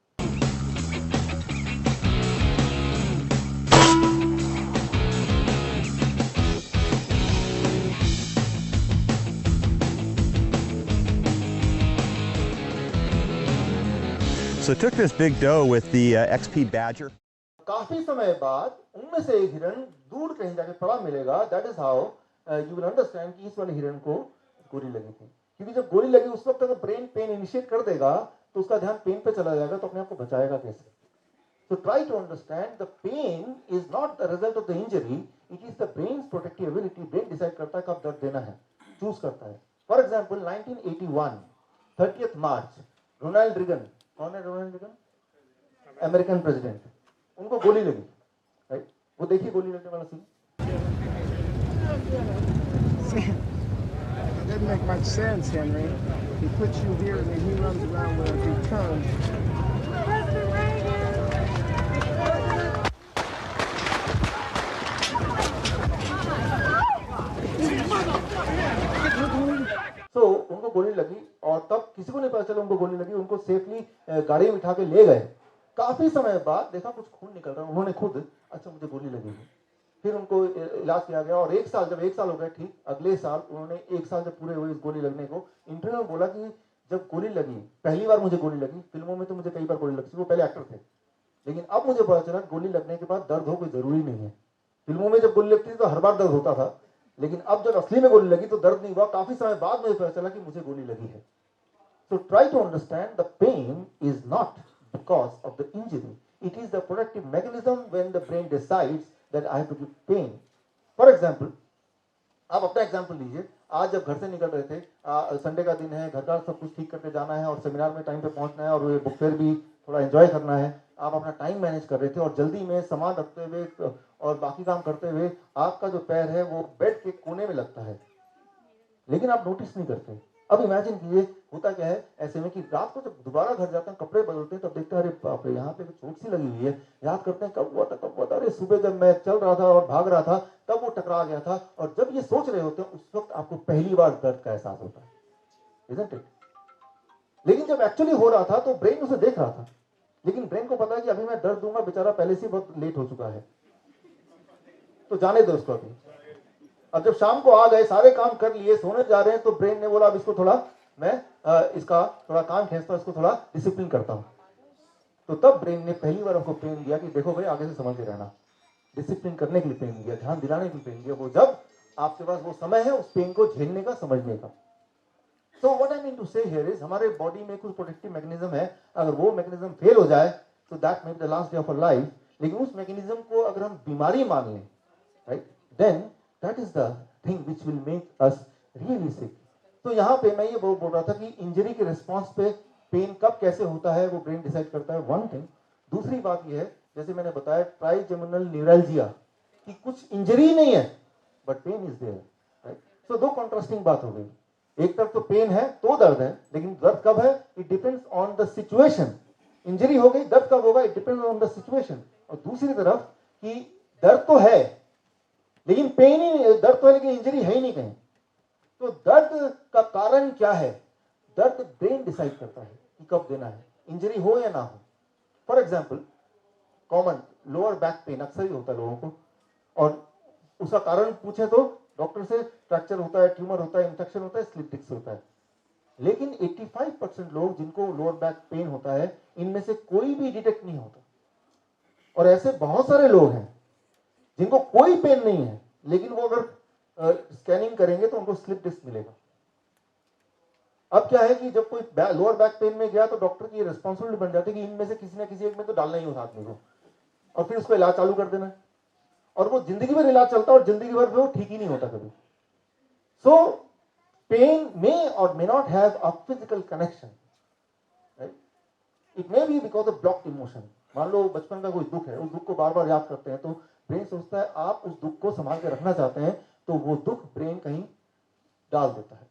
So it took this big doe with the XP Badger. काफी समय बाद उनमें से एक हिरन दूर कहीं जाके पड़ा मिलेगा। That is how you will understand कि इस वाले हिरन को गोली लगी थी, क्योंकि जब गोली लगी उस वक्त अगर ब्रेन पेन इनिशिएट कर देगा तो उसका ध्यान पेन पे चला जाएगा, तो अपने आप को बचाएगा कैसे? So try to understand the pain is not the result of the injury, it is the brain's protective ability. Brain decide करता है कब दर्द देना है, चूज करता है। For example 1981 30 March, Ronald Reagan, कौन है रोनाल्ड रीगन? अमेरिकन प्रेसिडेंट, उनको गोली लगी, राइट? वो देखिए गोली लगने वाला scene. It doesn't make much sense, Henry. He puts you here and then he runs around with a big gun. So उनको गोली लगी और तब किसी को नहीं पता चला उनको गोली लगी, उनको सेफली गाड़ी में उठा के ले गए। काफी समय बाद देखा कुछ खून निकल रहा है, उन्होंने खुद अच्छा मुझे गोली लगी है, फिर उनको इलाज किया गया और जब एक साल हो गया ठीक, अगले साल उन्होंने एक साल जब पूरे हुए इस गोली लगने को, इंटरव्यू में बोला कि जब गोली लगी पहली बार मुझे गोली लगी, फिल्मों में तो मुझे कई बार गोली लगती, वो पहले एक्टर थे, लेकिन अब मुझे पता चला गोली लगने के बाद दर्द हो कोई जरूरी नहीं है। फिल्मों में जब गोली लगती थी तो हर बार दर्द होता था, लेकिन अब जब असली में गोली लगी तो दर्द नहीं हुआ, काफी समय बाद मुझे पता चला कि मुझे गोली लगी है। So try to understand the pain is not because of the injury. It is the protective mechanism when the brain decides that I have to give pain. For example, आप अपना एग्जाम्पल लीजिए, आज जब घर से निकल रहे थे, संडे का दिन है, घर का सब कुछ ठीक करके जाना है और सेमिनार में टाइम पे पहुंचना है और ये बुक फेयर भी थोड़ा एंजॉय करना है, आप अपना टाइम मैनेज कर रहे थे और जल्दी में सामान रखते हुए और बाकी काम करते हुए आपका जो पैर है वो बेड के कोने में लगता है, लेकिन आप नोटिस नहीं करते। अब इमेजिन कीजिए होता क्या है ऐसे में कि रात को जब दोबारा घर जाते हैं, कपड़े बदलते हैं, तब देखते हैं अरे बाप रे यहाँ पे चोट सी लगी हुई है, याद करते हैं कब हुआ था, अरे सुबह जब मैं चल रहा था और भाग रहा था तब वो टकरा गया था। और जब ये सोच रहे होते हैं उस वक्त आपको पहली बार दर्द का एहसास होता है, isn't it? लेकिन जब एक्चुअली हो रहा था तो ब्रेन उसे देख रहा था, लेकिन ब्रेन को पता है कि अभी मैं दर्द दूंगा, बेचारा पहले से बहुत लेट हो चुका है, तो जाने दो उसको अभी। अब जब शाम को आ गए, सारे काम कर लिए, सोने जा रहे हैं, तो ब्रेन ने बोला अब इसको थोड़ा मैं इसका थोड़ा काम खींचता हूं, इसको थोड़ा डिसिप्लिन करता हूं। तो तब ब्रेन ने पहली बार हमको पेन दिया कि देखो भाई आगे से समझ के रहना, डिसिप्लिन करने के लिए पेन दिया, ध्यान दिलाने के लिए पेन दिया, वो जब आपके पास वो समय है उस पेन को झेलने का, समझने का। So what I mean to say here is हमारे बॉडी में कुछ प्रोटेक्टिव मैकेनिज्म है, अगर वो मैकेनिज्म फेल हो जाए तो that may be the last day of our life. लेकिन उस मैकेनिज्म को अगर हम बीमारी मान लें, right, then that is the thing which will make us really sick. तो यहाँ पे मैं ये बोल रहा था कि इंजरी के रिस्पॉन्स पे पेन कब कैसे होता है वो ब्रेन डिसाइड करता है, वन थिंग। दूसरी बात ये है, जैसे मैंने बताया ट्राइजेमिनल न्यूरैल्जिया, कि कुछ इंजरी नहीं है but pain is there, right. So दो कॉन्ट्रास्टिंग बात हो गई, एक तरफ तो पेन है तो दर्द है, लेकिन दर्द कब है, it depends on the situation. Injury हो गई, दर्द कब होगा, it depends on the situation. और दूसरी तरफ कि दर्द तो है लेकिन पेन ही, दर्द तो है लेकिन इंजरी है ही नहीं कहीं। तो दर्द का कारण क्या है, दर्द ब्रेन डिसाइड करता है कि कब देना है, इंजरी हो या ना हो। For example common lower back pain अक्सर ही होता है लोगों को, और उसका कारण पूछे तो डॉक्टर से फ्रैक्चर होता है, ट्यूमर होता है, इंफेक्शन होता है, स्लिप डिस्क होता है। लेकिन 85% लोग जिनको लोअर बैक पेन होता है, इनमें से कोई भी डिटेक्ट नहीं होता। और ऐसे बहुत सारे लोग हैं जिनको कोई पेन नहीं है, लेकिन वो अगर स्कैनिंग करेंगे तो उनको स्लिप डिस्क मिलेगा। अब क्या है कि जब कोई लोअर बैक पेन में गया तो डॉक्टर की रिस्पॉन्सिबिलिटी बन जाती है कि इनमें से किसी ना किसी एक में तो डालना ही उस आदमी को, और फिर उसको इलाज चालू कर देना है। और वो जिंदगी भर इलाज चलता है और जिंदगी भर वो ठीक ही नहीं होता कभी। सो पेन मे और may not have a physical connection, right. It may be because of blocked emotion. मान लो बचपन का कोई दुख है, उस दुख को बार बार याद करते हैं तो ब्रेन सोचता है आप उस दुख को संभाल के रखना चाहते हैं, तो वो दुख ब्रेन कहीं डाल देता है।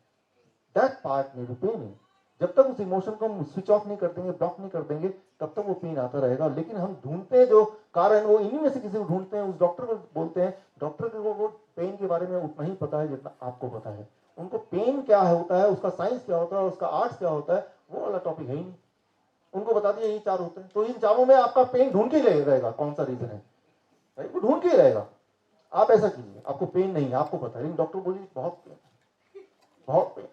दैट पार्ट में भी पेन है। जब तक उस इमोशन को हम स्विच ऑफ नहीं कर देंगे, ब्लॉक नहीं कर देंगे, तब तक वो पेन आता रहेगा। लेकिन हम ढूंढते हैं जो कारण, वो इन्हीं में से किसी को ढूंढते हैं, उस डॉक्टर को बोलते हैं, डॉक्टर को वो पेन के बारे में उतना ही पता है जितना आपको पता है। उनको पेन क्या होता है, उसका साइंस क्या होता है, उसका आर्ट्स क्या होता है, वो वाला टॉपिक है ही नहीं। उनको बता दिया यही चार होते हैं, तो इन चारों में आपका पेन ढूंढ के रहेगा कौन सा रीजन है, राइट, वो ढूंढ के ही रहेगा। आप ऐसा कीजिए, आपको पेन नहीं है, आपको पता है, लेकिन डॉक्टर बोलिए बहुत पेन, बहुत पेन।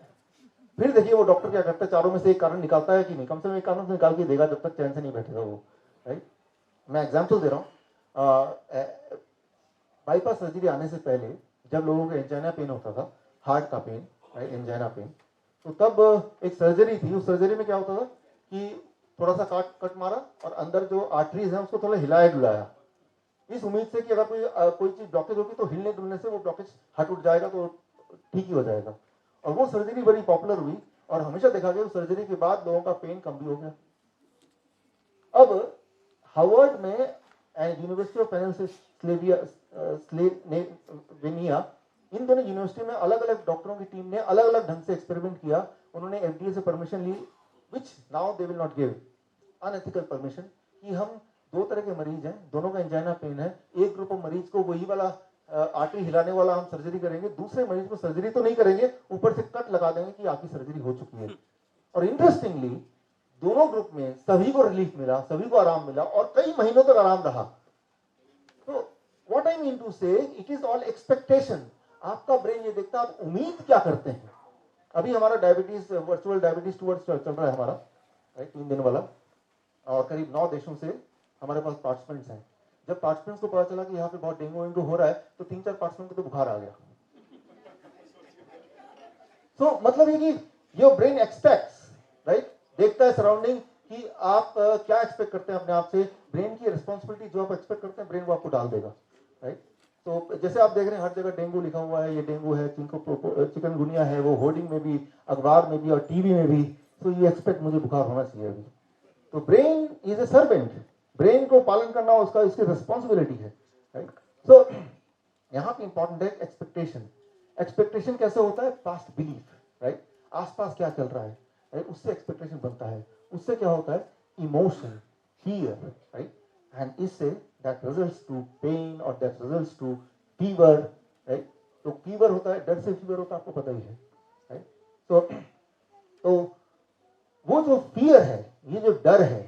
फिर देखिए वो डॉक्टर क्या करता है, चारों में से एक कारण निकालता है कि नहीं, कम से कम एक कारण से निकाल के देगा, जब तक चैन से नहीं बैठेगा वो, राइट। मैं एग्जांपल दे रहा हूँ, बाईपास सर्जरी आने से पहले जब लोगों को एंजाइना पेन होता था, हार्ट का पेन, राइट, एंजाइना पेन, तो तब एक सर्जरी थी। उस सर्जरी में क्या होता था कि थोड़ा सा कट मारा और अंदर जो आर्टरीज है उसको थोड़ा हिलाया डुलाया, इस उम्मीद से कि अगर कोई चीज ब्लॉकेज होगी तो हिलने डुलने से वो ब्लॉकेज हट उठ जाएगा, तो ठीक ही हो जाएगा। और वो सर्जरी बड़ी पॉपुलर हुई और हमेशा देखा गया उस सर्जरी के बाद लोगों का पेन कम भी हो गया। अब हार्वर्ड में एंड यूनिवर्सिटी ऑफ पेनिसिल्वेनिया, इन दोनों यूनिवर्सिटी में अलग अलग डॉक्टरों की टीम ने अलग अलग ढंग से एक्सपेरिमेंट किया। उन्होंने एफडीए से परमिशन ली, which now they will not give, unethical permission, कि हम दो तरह के मरीज हैं, दोनों का एंजाइना पेन है, एक ग्रुप ऑफ मरीज को वही वाला आर्टरी हिलाने वाला हम सर्जरी करेंगे, दूसरे मरीज को सर्जरी तो नहीं करेंगे, ऊपर से कट लगा देंगे कि आपकी सर्जरी हो चुकी है। और इंटरेस्टिंगली दोनों ग्रुप में सभी को रिलीफ मिला, सभी को आराम मिला और कई महीनों तक आराम रहा। तो व्हाट आई मीन टू से, इट इज ऑल एक्सपेक्टेशन। आपका ब्रेन ये देखता है आप उम्मीद क्या करते हैं। अभी हमारा डायबिटीज, वर्चुअल डायबिटीज टूवर्ड्स चल रहा है हमारा, राइट, 3 दिन वाला, और करीब 9 देशों से हमारे पास पार्टिसिपेंट्स हैं। जब पार्टिसिपेंट्स को पता चला कि यहाँ पे बहुत डेंगू हो रहा है, तो 3-4 पार्टिसिपेंट को तो बुखार आ गया। तो मतलब ये कि योर ब्रेन एक्सपेक्ट्स, राइट, देखता है सराउंडिंग कि आप क्या एक्सपेक्ट करते हैं अपने आप से। ब्रेन की रिस्पॉन्सिबिलिटी जो आप एक्सपेक्ट करते हैं, ब्रेन वो आपको डाल देगा, राइट। तो जैसे आप देख रहे हैं हर जगह डेंगू लिखा हुआ है, ये डेंगू है, चिकनगुनिया है, वो होर्डिंग में भी, अखबार में भी और टीवी में भी, तो ये एक्सपेक्ट मुझे बुखार होना चाहिए अभी। तो brain is a servant, brain को पालन करना उसका इसकी रिस्पॉन्सिबिलिटी है, राइट। सो यहाँ पे इंपॉर्टेंट है एक्सपेक्टेशन। एक्सपेक्टेशन कैसे होता है? Past belief, right. आसपास क्या चल रहा है, राइट, उससे एक्सपेक्टेशन बनता है। उससे क्या होता है? Emotion, fear, right? And इससे that results to pain or that results to fever, right? तो fever होता है, डर से fever होता है, आपको पता ही है, right? तो वो जो fear है, ये जो डर है,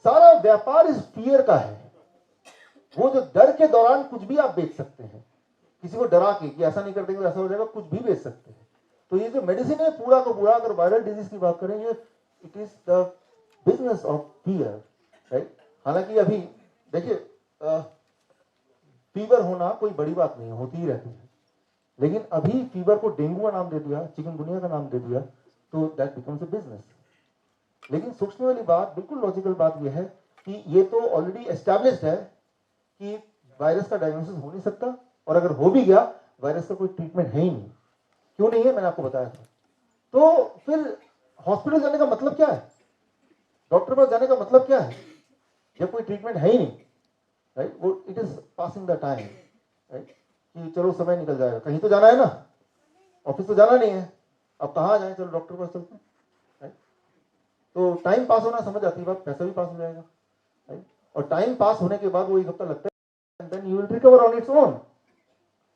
सारा व्यापार इस fear का है। वो जो डर के दौरान कुछ भी आप बेच सकते हैं, किसी को डरा के कि ऐसा नहीं कर देंगे ऐसा हो जाएगा, कुछ भी बेच सकते हैं। तो ये जो मेडिसिन है पूरा का पूरा, अगर वायरल डिजीज की बात करें, ये it is the business of fear, right. हालांकि अभी देखिए फीवर होना कोई बड़ी बात नहीं, होती ही रहती है, लेकिन अभी फीवर को डेंगू का नाम दे दिया, चिकनगुनिया का नाम दे दिया, तो दैट बिकम्स अ बिजनेस। लेकिन सोचने वाली बात, बिल्कुल लॉजिकल बात यह है कि ये तो ऑलरेडी एस्टैब्लिश्ड है कि वायरस का डायग्नोसिस हो नहीं सकता, और अगर हो भी गया वायरस का कोई ट्रीटमेंट है ही नहीं। क्यों नहीं है? मैंने आपको बताया था। तो फिर हॉस्पिटल जाने का मतलब क्या है? डॉक्टर पास जाने का मतलब क्या है जब कोई ट्रीटमेंट है ही नहीं, राइट। वो it is passing the time, right, कि चलो समय निकल जाएगा, कहीं तो जाना है ना, ऑफिस तो जाना नहीं है, अब कहाँ जाए, चलो डॉक्टर पास चलते हैं, राइट। तो टाइम पास होना समझ आती है बात, पैसा भी पास हो जाएगा, राइट। और टाइम पास होने के बाद वो एक हफ्ता लगता है, and then you will recover on its own.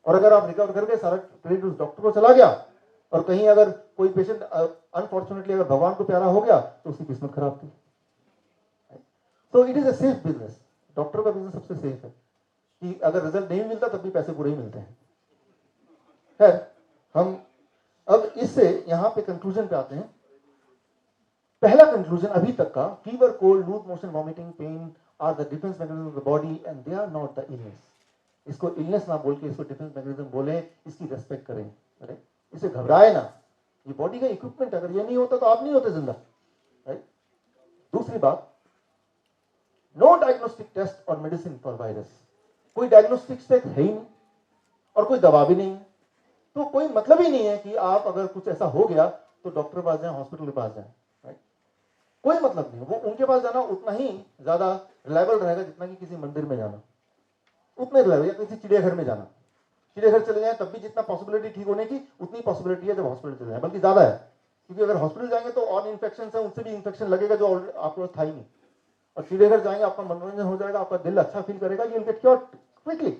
और अगर आप रिकवर करके सारा क्रेडिट उस डॉक्टर को चला गया, और कहीं अगर कोई पेशेंट अनफॉर्चुनेटली अगर भगवान को प्यारा हो गया तो उसकी किस्मत खराब थी। तो it is a safe business. Doctor का बिजनेस सबसे सेफ है कि अगर रिजल्ट नहीं मिलता तब भी पैसे पूरे ही मिलते हैं। खैर, हम अब इससे यहां पे कंक्लूजन पे आते हैं। पहला कंक्लूजन अभी तक का, fever, cold, loose motion, vomiting, pain are the defence mechanism of the body and they are not the illness. इसको इलनेस ना बोल के इसको डिफेंस मैकेनिज्म बोले, इसकी रेस्पेक्ट करें, राइट। इसे घबराए ना, ये बॉडी का इक्विपमेंट, अगर ये नहीं होता तो आप नहीं होते जिंदा, राइट। दूसरी बात, नो डायग्नोस्टिक टेस्ट और मेडिसिन फॉर वायरस। कोई डायग्नोस्टिक टेस्ट है ही नहीं और कोई दवा भी नहीं है, तो कोई मतलब ही नहीं है कि आप अगर कुछ ऐसा हो गया तो डॉक्टर के पास जाएं, हॉस्पिटल के पास जाएं, राइट। कोई मतलब नहीं। वो उनके पास जाना उतना ही ज्यादा रिलायबल रहेगा जितना कि किसी मंदिर में जाना, उतना ही रिलायबल, या किसी चिड़ियाघर में जाना। चिड़ियाघर चले जाएं तब भी जितना पॉसिबिलिटी ठीक होने की उतनी पॉसिबिलिटी है जब हॉस्पिटल चले जाएं, बल्कि ज्यादा है, क्योंकि अगर हॉस्पिटल जाएंगे तो और इन्फेक्शन है, उनसे भी इन्फेक्शन लगेगा जो आपको था ही नहीं। और चिड़ियाघर जाएंगे, आपका मनोरंजन हो जाएगा, आपका दिल अच्छा फील करेगा, you will get cure quickly.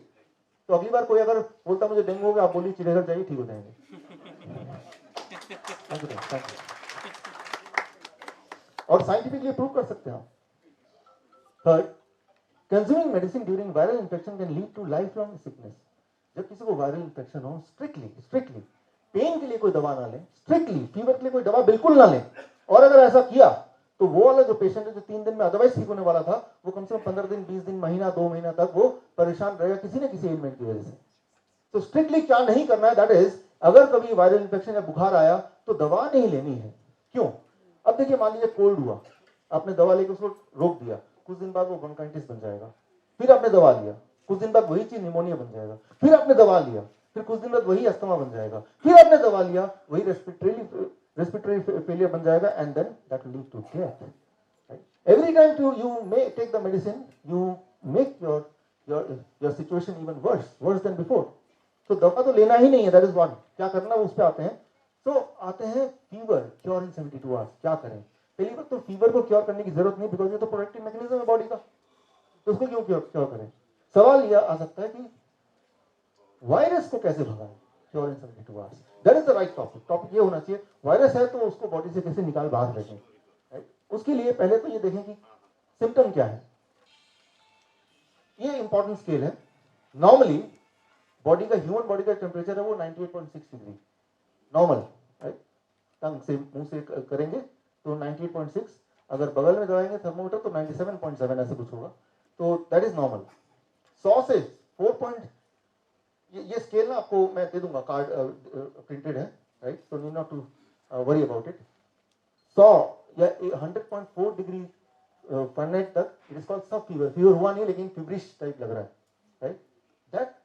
तो अगली बार कोई अगर बोलता मुझे डेंगू हो गया, आप बोलिए चिड़ियाघर जाइए, ठीक हो जाएंगे। और साइंटिफिकली प्रूव कर सकते हैं आप। Third, consuming medicine during viral infection can lead to life long sickness. जब किसी को वायरल इंफेक्शन हो, स्ट्रिक्टली पेन के लिए कोई दवा ना लें, स्ट्रिक्टली फीवर के लिए कोई दवा बिल्कुल ना लें। और अगर ऐसा किया तो वो वाला जो पेशेंट है जो 3 दिन में अदरवाइज ठीक होने वाला था, वो कम से कम 15 दिन, 20 दिन, महीना, 2 महीना तक वो परेशान रहेगा किसी न किसी एलिमेंट की वजह से। तो स्ट्रिक्टली क्या नहीं करना है, दैट इज, अगर कभी वायरल इंफेक्शन या बुखार आया तो दवा नहीं लेनी है। क्यों? अब देखिए, मान लीजिए कोल्ड हुआ, आपने दवा लेकर उसको रोक दिया, कुछ दिन बाद वो ब्रोंकाइटिस बन जाएगा, फिर आपने दवा लिया, कुछ दिन बाद वही चीज निमोनिया बन जाएगा, फिर आपने दवा लिया, फिर कुछ दिन बाद वही अस्थमा बन जाएगा, फिर आपने दवा लिया, वही रेस्पिरेटरी फेलियर बन जाएगा, and then that will lead to death. Every time you may take the medicine, you make your situation even worse than before. तो दवा तो लेना ही नहीं है, that is one. क्या करना है उस पे आते हैं। तो आते हैं फीवर, क्योर इन 72 आवर्स। क्या करें? पहली बात तो फीवर को क्योर करने की जरूरत नहीं, बिकॉज ये तो प्रोटेक्टिव मैकेनिज्म है बॉडी का, तो उसको क्यों क्योर करें। सवाल यह आ सकता है कि वायरस को कैसे भगाएं, cure in 72 hours. That is the right topic ये होना चाहिए, वायरस है तो उसको बॉडी से कैसे निकाल बाहर फेंकें। उसके लिए पहले तो ये देखें कि सिम्टम क्या है। ये इंपॉर्टेंट स्केल है। नॉर्मली बॉडी का, ह्यूमन बॉडी का टेम्परेचर है वो 98.6 डिग्री नॉर्मल, राइट। टंग से, मुंह से करेंगे तो 98.6, अगर बगल में दबाएंगे थर्मोमीटर तो 97.7 ऐसे कुछ होगा, तो दैट इज नॉर्मल। 100 से 4 ये स्केल ना आपको मैं दे दूंगा, कार्ड प्रिंटेड है, right, so need not to worry about it. 100 या 100.4 डिग्री फ़ारेनहाइट तक it is called sub fever. Fever हुआ नहीं लेकिन फीवरिश टाइप लग रहा है, राइट। दैट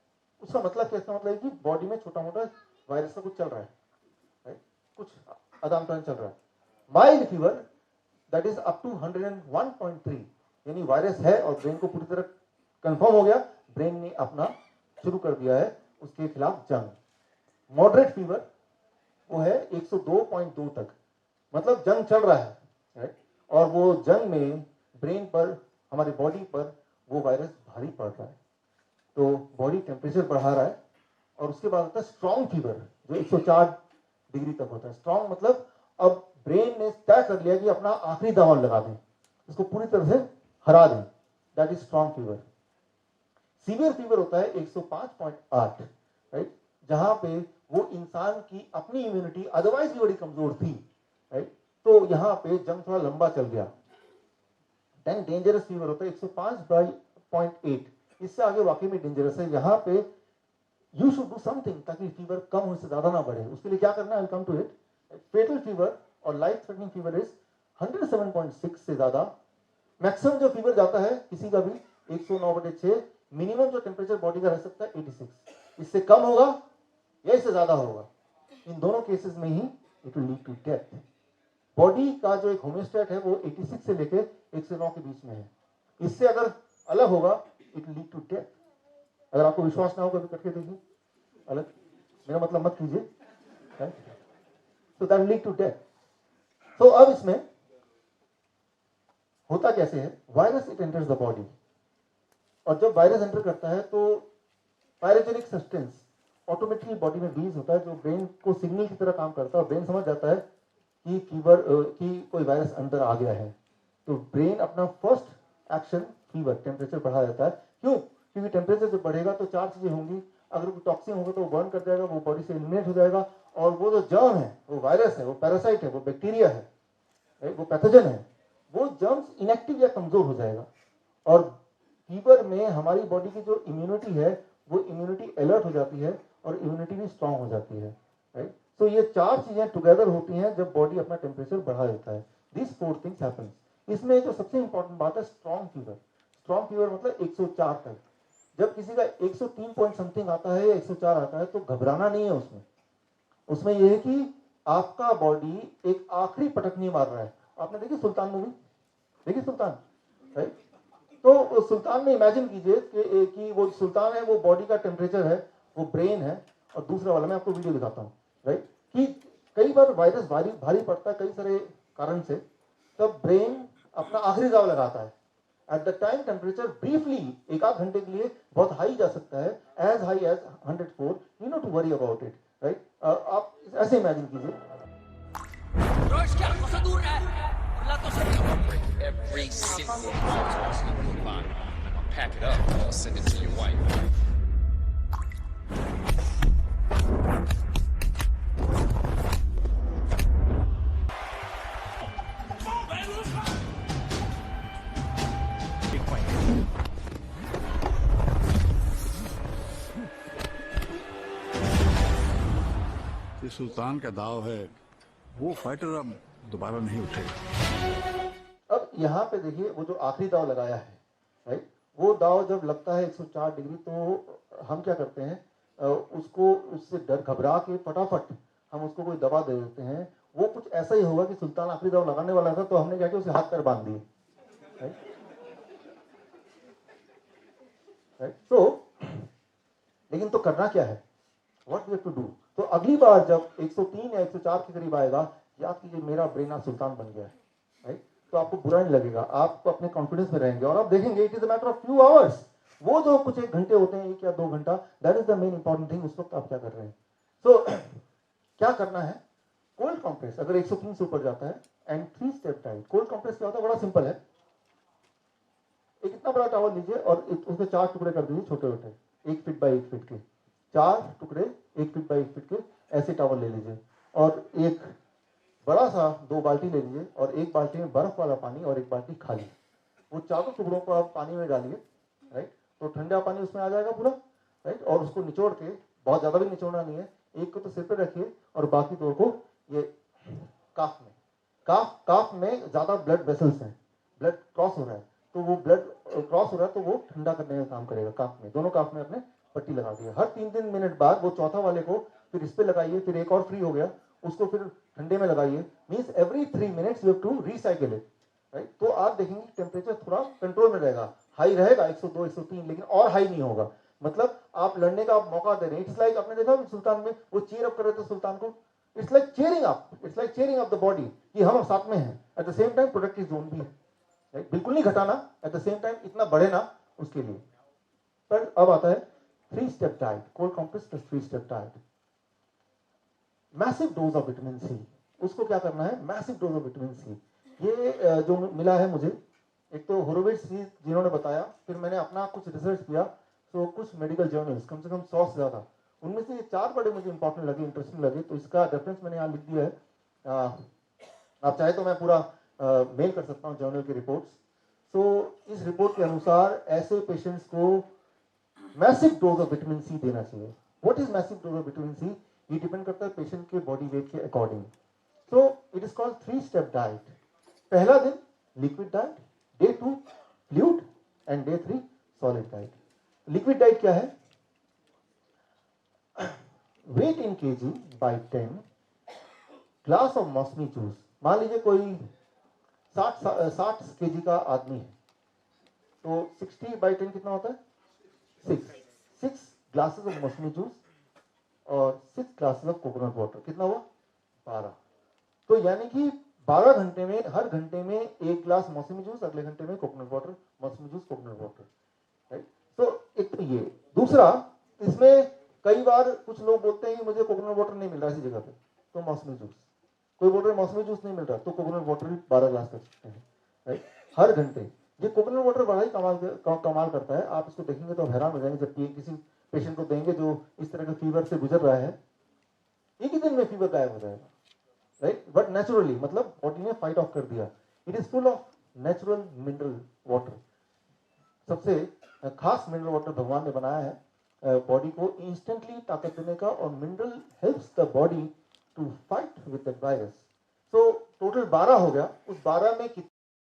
उसका मतलब क्या, इसका मतलब है कि बॉडी में छोटा मोटा वायरस का कुछ चल रहा है, राइट, कुछ आदान प्रदान चल रहा है। Mild fever that is up to 101.3, यानी वायरस है और ब्रेन को पूरी तरह कंफर्म हो गया, ब्रेन ने अपना शुरू कर दिया है उसके खिलाफ जंग। मॉडरेट फीवर वो है 102.2 तक, मतलब जंग चल रहा है, राइट, और वो जंग में ब्रेन पर, हमारी बॉडी पर वो वायरस भारी पड़ रहा है, तो बॉडी टेम्परेचर बढ़ा रहा है। और उसके बाद होता है स्ट्रॉन्ग फीवर, जो 104 डिग्री तक होता है। स्ट्रॉन्ग मतलब अब ब्रेन ने तय कर लिया कि अपना आखिरी दांव लगा दें, इसको पूरी तरह से हरा दें, that is strong fever. Severe fever होता है 105.8, राइट, जहां पे वो इंसान की अपनी इम्यूनिटी अदरवाइज भी बड़ी कमजोर थी, राइट, तो यहां पे जंग थोड़ा लंबा चल गया। देन डेंजरस फीवर होता है 105.8, इससे आगे वाकई में डेंजरस है। यहां पे यू शुड डू समथिंग ताकि फीवर कम हो, से ज्यादा ना बढ़े। उसके लिए क्या करना है, I come to it. Fatal fever और लाइफ थ्रेटनिंग फीवर इज 107.6 से ज्यादा। मैक्सिमम जो फीवर जाता है किसी का भी 109/6, मिनिमम जो टेम्परेचर बॉडी का रह सकता है 86, इससे कम होगा या इससे ज्यादा होगा, इन दोनों केसेस में ही it will lead to death. Body का जो एक होम्योस्टेट है वो 86 से लेके 109 के बीच में है, इससे अगर अलग होगा it will lead to death. अगर आपको विश्वास ना हो कभी करके देखिए, अलग, मेरा मतलब मत कीजिए, तो that will lead to death. तो अब इसमें होता कैसे है, virus it enters the body, और जब वायरस एंटर करता है तो पायरोजेनिक सब्सटेंस ऑटोमेटिकली बॉडी में रिलीज होता है, जो ब्रेन को सिग्नल की तरह काम करता है। ब्रेन समझ जाता है कि फीवर, कि कोई वायरस अंदर आ गया है, तो ब्रेन अपना फर्स्ट एक्शन फीवर, टेम्परेचर बढ़ा देता है। क्यों? क्योंकि टेम्परेचर जब बढ़ेगा तो चार चीजें होंगी, अगर कोई टॉक्सिन होगा तो वो बर्न कर जाएगा, वो बॉडी से एलिमिनेट हो जाएगा, और वो जो जर्म है, वो वायरस है, वो पैरासाइट है, वो बैक्टीरिया है, वो पैथोजन है, वो जर्म्स इनएक्टिव या कमजोर हो जाएगा। और फीवर में हमारी बॉडी की जो इम्यूनिटी है वो इम्यूनिटी अलर्ट हो जाती है और इम्यूनिटी भी स्ट्रांग हो जाती है, राइट। तो ये चार चीजें टुगेदर होती हैं जब बॉडी अपना टेम्परेचर बढ़ा देता है। This 4 things happen. इसमें जो सबसे इंपॉर्टेंट बात है स्ट्रांग फीवर। स्ट्रांग फीवर मतलब 104 तक। जब किसी का 103 पॉइंट समथिंग आता है या 104 आता है तो घबराना नहीं है उसमें। उसमें यह है कि आपका बॉडी एक आखिरी पटक नहीं मार रहा है। आपने देखी सुल्तान मूवी? देखी सुल्तान, राइट? तो सुल्तान में इमेजिन कीजिए कि वो सुल्तान है, वो बॉडी का टेम्परेचर है, वो ब्रेन है, और दूसरा वाला मैं आपको वीडियो दिखाता हूँ, राइट, कि कई बार वायरस भारी पड़ता है कई सारे कारण से, तब ब्रेन अपना आखिरी दाव लगाता है। At the time temperature briefly एक आध घंटे के लिए बहुत हाई जा सकता है, as high as 104, you no to worry about it, right. आप ऐसे इमेजिन कीजिए। Every single bottle. I'll pack it up. I'll send it to your wife. ये सुल्तान का दाव है, वो फाइटर अब दोबारा नहीं उठेगा। अब यहाँ पे देखिए वो जो आखिरी दाव लगाया है, राइट, वो दाव जब लगता है 104 डिग्री तो हम क्या करते हैं, उसको उससे डर घबरा के फटाफट हम उसको कोई दवा दे देते हैं। वो कुछ ऐसा ही होगा कि सुल्तान आखिरी दाव लगाने वाला था तो हमने क्या किया, उसे हाथ पैर बांध दिए, राइट। तो लेकिन तो करना क्या है, what we have to do. तो अगली बार जब 103 या 104 के करीब आएगा, याद कीजिए मेरा ब्रेन आज सुल्तान बन गया है, राइट, तो आपको बुरा नहीं लगेगा, आप अपने कॉन्फिडेंस में रहेंगे और आप देखेंगे it is a matter of few hours. वो जो कुछ एक घंटे होते हैं, 1 या 2 घंटा, that is the main important thing. उस वक्त आप क्या कर रहे हैं। तो क्या करना है, कोल्ड कॉम्प्रेस अगर 103 से ऊपर जाता है and 3 step tight. Cold compress क्या होता है, बड़ा सिंपल है। एक इतना बड़ा टॉवल लीजिए और उसके 4 टुकड़े कर दीजिए, छोटे छोटे, 1 फीट बाई 1 फीट के 4 टुकड़े, 1 फीट बाई 1 फीट के ऐसे टॉवल ले लीजिए, और एक बड़ा सा 2 बाल्टी ले लीजिए, और एक बाल्टी में बर्फ वाला पानी और एक बाल्टी खाली। वो चारों टुकड़ों को आप पानी में डालिए, राइट, तो ठंडा पानी उसमें आ जाएगा पूरा, राइट, और उसको निचोड़ के, बहुत ज्यादा भी निचोड़ना नहीं है, एक को तो सिर पे रखिए और बाकी 2 को ये काफ में। काफ में ज्यादा ब्लड वेसल्स हैं, ब्लड क्रॉस हो रहा है, तो वो ब्लड क्रॉस हो रहा है तो वो ठंडा करने का काम करेगा। काफ में, दोनों काफ में अपने पट्टी लगा दी है। हर 3-3 मिनट बाद वो चौथा वाले को फिर इस पे लगाइए, फिर एक और फ्री हो गया, उसको फिर ठंडे में लगाइए। Means every 3 minutes you have to recycle it, right. तो आप देखेंगे टेम्परेचर थोड़ा कंट्रोल में रहेगा, हाई रहेगा 102 103, लेकिन और हाई नहीं होगा। मतलब आप लड़ने का आप मौका दे रहे हैं। इट्स लाइक आपने देखा सुल्तान में वो चीयर अप कर रहे थे सुल्तान को, it's like cheering up, it's like cheering up the body कि हम साथ में हैं। At the same time productive zone भी है, राइट, बिल्कुल नहीं घटाना, एट द सेम टाइम इतना बढ़े ना उसके लिए। पर अब आता है 3 step diet, cold compress plus 3 step diet. Massive dose of vitamin C, उसको क्या करना है, massive dose of vitamin C. ये जो मिला है मुझे, एक तो होरोविट्ज जिन्होंने बताया, फिर मैंने अपना कुछ रिसर्च किया, तो कुछ मेडिकल जर्नल्स कम से कम 100 से ज्यादा, उनमें से ये 4 बड़े मुझे इंपॉर्टेंट लगे, इंटरेस्टिंग लगे, तो इसका रेफरेंस मैंने यहाँ लिख दिया है। आप चाहे तो मैं पूरा मेल कर सकता हूँ जर्नल की रिपोर्ट्स। तो इस रिपोर्ट के अनुसार ऐसे पेशेंट्स को massive dose of vitamin C देना चाहिए। What is massive dose of vitamin C? ये डिपेंड करता है पेशेंट के बॉडी वेट के according. So it is called 3 step diet. पहला दिन liquid diet, day 2 fluid and day 3 solid diet. Liquid diet क्या है? Weight in kg by 10, glass of mausami juice. मान लीजिए कोई 60 केजी का आदमी है, तो 60 बाई 10 कितना होता है? 6 ग्लासेस ऑफ मौसमी जूस और 6 ग्लासेस ऑफ कोकोनट वाटर, कितना हुआ? 12। तो यानी कि 12 घंटे में, हर घंटे में 1 ग्लास मौसमी जूस, अगले घंटे में कोकोनट वाटर, मौसमी जूस कोकोनट वाटर, राइट। तो एक तो ये। दूसरा, इसमें कई बार कुछ लोग बोलते हैं कि मुझे कोकोनट वाटर नहीं मिल रहा इसी जगह पे, तो मौसमी जूस। कोई बोल रहे हैं मौसमी जूस नहीं मिल रहा, तो कोकोनट वाटर भी 12 ग्लास कर सकते हैं, राइट, हर घंटे। ये कोकोनट वाटर बड़ा ही कमाल करता है। आप इसको देखेंगे तो हैरान हो जाएंगे, जब किसी पेशेंट को देंगे जो इस तरह के फीवर से गुजर रहा है, एक ही दिन में फीवर गायब हो जाएगा, राइट, बट नेचुरली, मतलब बॉडी ने फाइट ऑफ कर दिया। It is full of natural mineral water. सबसे खास मिनरल वाटर भगवान ने बनाया है बॉडी को इंस्टेंटली ताकत देने का, और mineral helps the body to fight with the virus. तो टोटल 12 हो गया। उस 12 में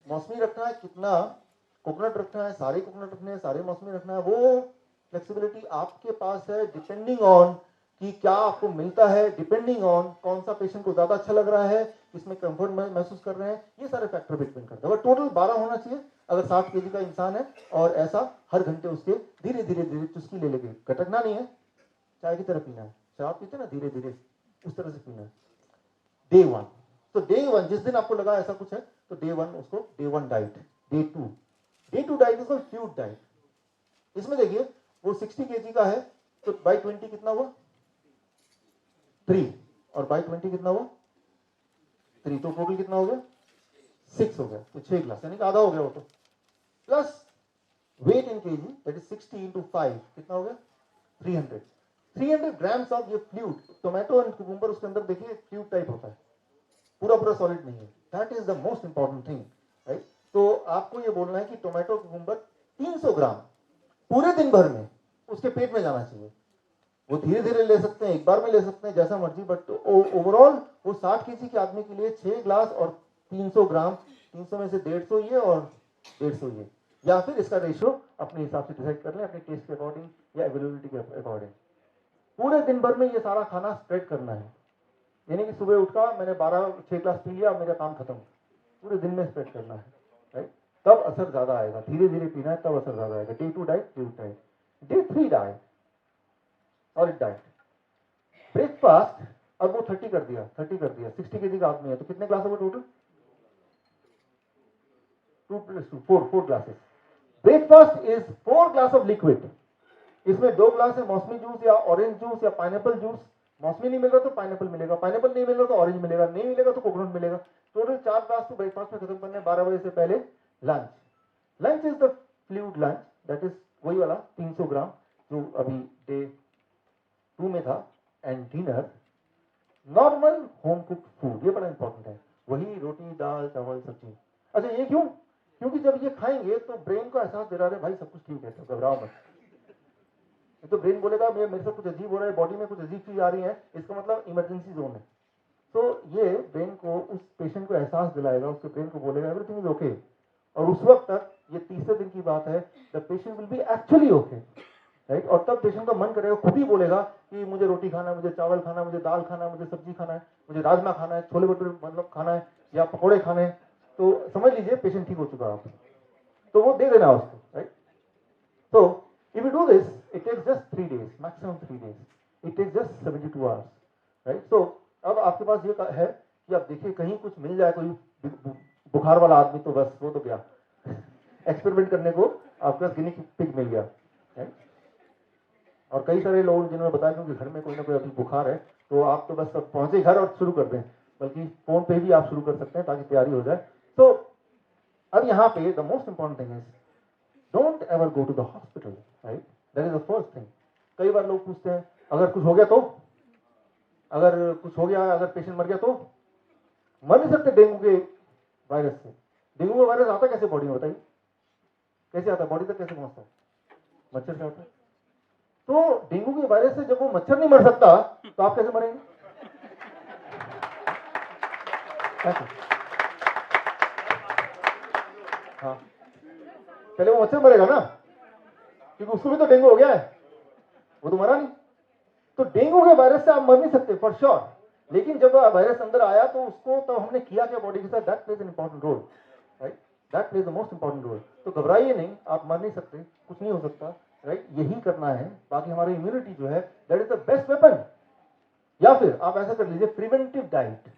मौसमी रखना है, कितना कोकोनट रखना है, सारे कोकोनट रखने हैं, सारे मौसमी रखना है, वो फ्लेक्सिबिलिटी आपके पास है, डिपेंडिंग ऑन कि क्या आपको मिलता है, डिपेंडिंग ऑन कौन सा पेशेंट को ज्यादा अच्छा लग रहा है, इसमें कंफर्ट महसूस कर रहे हैं, ये सारे फैक्टर पे डिपेंड करते हैं। बट टोटल 12 होना चाहिए अगर 60 केजी का इंसान है, और ऐसा हर घंटे उसके धीरे धीरे धीरे चुस्की ले लेके, कटकना नहीं है, चाय की तरह पीना है, शराब पीते ना धीरे धीरे, उस तरह से पीना है। डे 1, तो डे 1 जिस दिन आपको लगा ऐसा कुछ है, तो डे 1 उसको डे 1 डाइट। डे 2 डाइट इसको फ्लूइड डाइट। इसमें देखिए वो 60 केजी का है, तो बाई 20 कितना हुआ? 3, और बाई 20 कितना हुआ? 3, तो टोटल कितना हो गया? 6 हो गया, तो 6 ग्लास, यानी कि आधा हो गया वो तो। Plus weight in kg, that is 60 into 5, कितना हो गया? 300 ग्राम्स ऑफ ये फ्लूइड। टोमेटो एंड कुकुम्बर उसके अंदर देखिए फ्लूइड टाइप होता है, पूरा सॉलिड नहीं है। That is the most important thing, right. तो आपको ये बोलना है कि टोमेटो कुकुम्बर 300 ग्राम पूरे दिन भर में उसके पेट में जाना चाहिए। वो धीरे धीरे ले सकते हैं, एक बार में ले सकते हैं, जैसा मर्जी, बट ओवरऑल वो 60 केजी के आदमी के लिए 6 ग्लास और 300 ग्राम, 300 में से 150 ये और 150 ये, या फिर इसका रेशियो अपने हिसाब से डिसाइड कर लें, अपने टेस्ट के अकॉर्डिंग या अवेलेबिलिटी के अकॉर्डिंग। पूरे दिन भर में ये सारा खाना स्प्रेड करना है, यानी कि सुबह उठा मैंने 6 ग्लास पी लिया, मेरा काम खत्म, पूरे दिन में स्प्रेड करना है, राइट। तब असर ज्यादा आएगा, धीरे धीरे पीना है, तब असर ज्यादा आएगा। Day 2 diet, day 3 diet, solid diet. Breakfast अब वो 30 कर दिया, 60 केजी का आदमी है, तो कितने ग्लास होगा total? 2 + 2 4 glasses. Breakfast is 4 glass of liquid. इसमें 2 ग्लास है मौसमी जूस या ऑरेंज जूस या पाइनएप्पल जूस। मौसमी नहीं मिल रहा तो पाइनएप्पल मिलेगा, पाइनएप्पल नहीं मिल रहा तो ऑरेंज मिलेगा, नहीं मिलेगा तो कोकोनट मिलेगा। टोटल 4 ग्लास तो ब्रेकफास्ट में खत्म करने, 12 बजे से पहले lunch is the fluid lunch, that is वही वाला 300 ग्राम जो अभी डे 2 में था। And dinner normal home cooked food, ये बड़ा इंपॉर्टेंट है, वही रोटी दाल चावल सब्जी। अच्छा ये क्यों? क्योंकि जब ये खाएंगे तो ब्रेन को एहसास दे रहा है भाई सब कुछ ठीक है, तो घबराओ मत। तो ब्रेन बोलेगा मेरे से कुछ अजीब हो रहा है, बॉडी में कुछ अजीब चीज आ रही है, इसका मतलब इमरजेंसी जोन है। तो ये ब्रेन को, उस पेशेंट को एहसास दिलाएगा, उसके ब्रेन को बोलेगा एवरीथिंग इज ओके। और उस वक्त तक, ये तीसरे दिन की बात है, the patient will be actually okay, right. और तब पेशेंट का मन करेगा, खुद ही बोलेगा कि मुझे रोटी खाना है, मुझे चावल खाना है, मुझे दाल खाना है, मुझे सब्जी खाना है, मुझे राजमा खाना है, छोले भटूरे मतलब खाना है या पकौड़े खाने हैं, तो समझ लीजिए पेशेंट ठीक हो चुका है आपको, तो वो दे देना उसको, right. So if you do this, it takes just 3 days, maximum 3 days. It takes just 72 hours, right? So अब आपके पास ये है कि आप देखिए कहीं कुछ मिल जाए, कोई बुखार वाला आदमी, तो बस वो तो गया एक्सपेरिमेंट करने को आपके पास गिनी पिग मिल गया, right? और कई सारे लोग जिन्होंने बताया क्योंकि घर में कोई ना कोई अभी बुखार है, तो आप तो बस अब पहुंचे घर और शुरू कर दें, बल्कि फोन पे भी आप शुरू कर सकते हैं ताकि तैयारी हो जाए। तो अब यहाँ पे the most important thing is don't ever go to the hospital, right. That is the first thing. कई बार लोग पूछते हैं अगर कुछ हो गया तो, अगर कुछ हो गया, अगर पेशेंट मर गया तो। मर नहीं सकते डेंगू के वायरस से। डेंगू का वायरस आता कैसे बॉडी में, बताइए कैसे आता है, बॉडी तक कैसे पहुंचता है, मच्छर से आता है। तो डेंगू के वायरस से जब वो मच्छर नहीं मर सकता तो आप कैसे मरेंगे? हाँ, पहले वो मच्छर मरेगा ना, क्योंकि उसको भी तो डेंगू हो गया है, वो तो मरा नहीं। तो डेंगू के वायरस से आप मर नहीं सकते फॉर श्योर, लेकिन जब वायरस अंदर आया तो उसको तो हमने किया क्या बॉडी के साथ, that plays an important role, right. That plays the most important role. तो घबराइए नहीं, आप मर नहीं सकते, कुछ नहीं हो सकता, राइट। यही करना है। बाकी हमारी इम्यूनिटी जो है that is the best weapon. या फिर आप ऐसा कर लीजिए प्रिवेंटिव डाइट,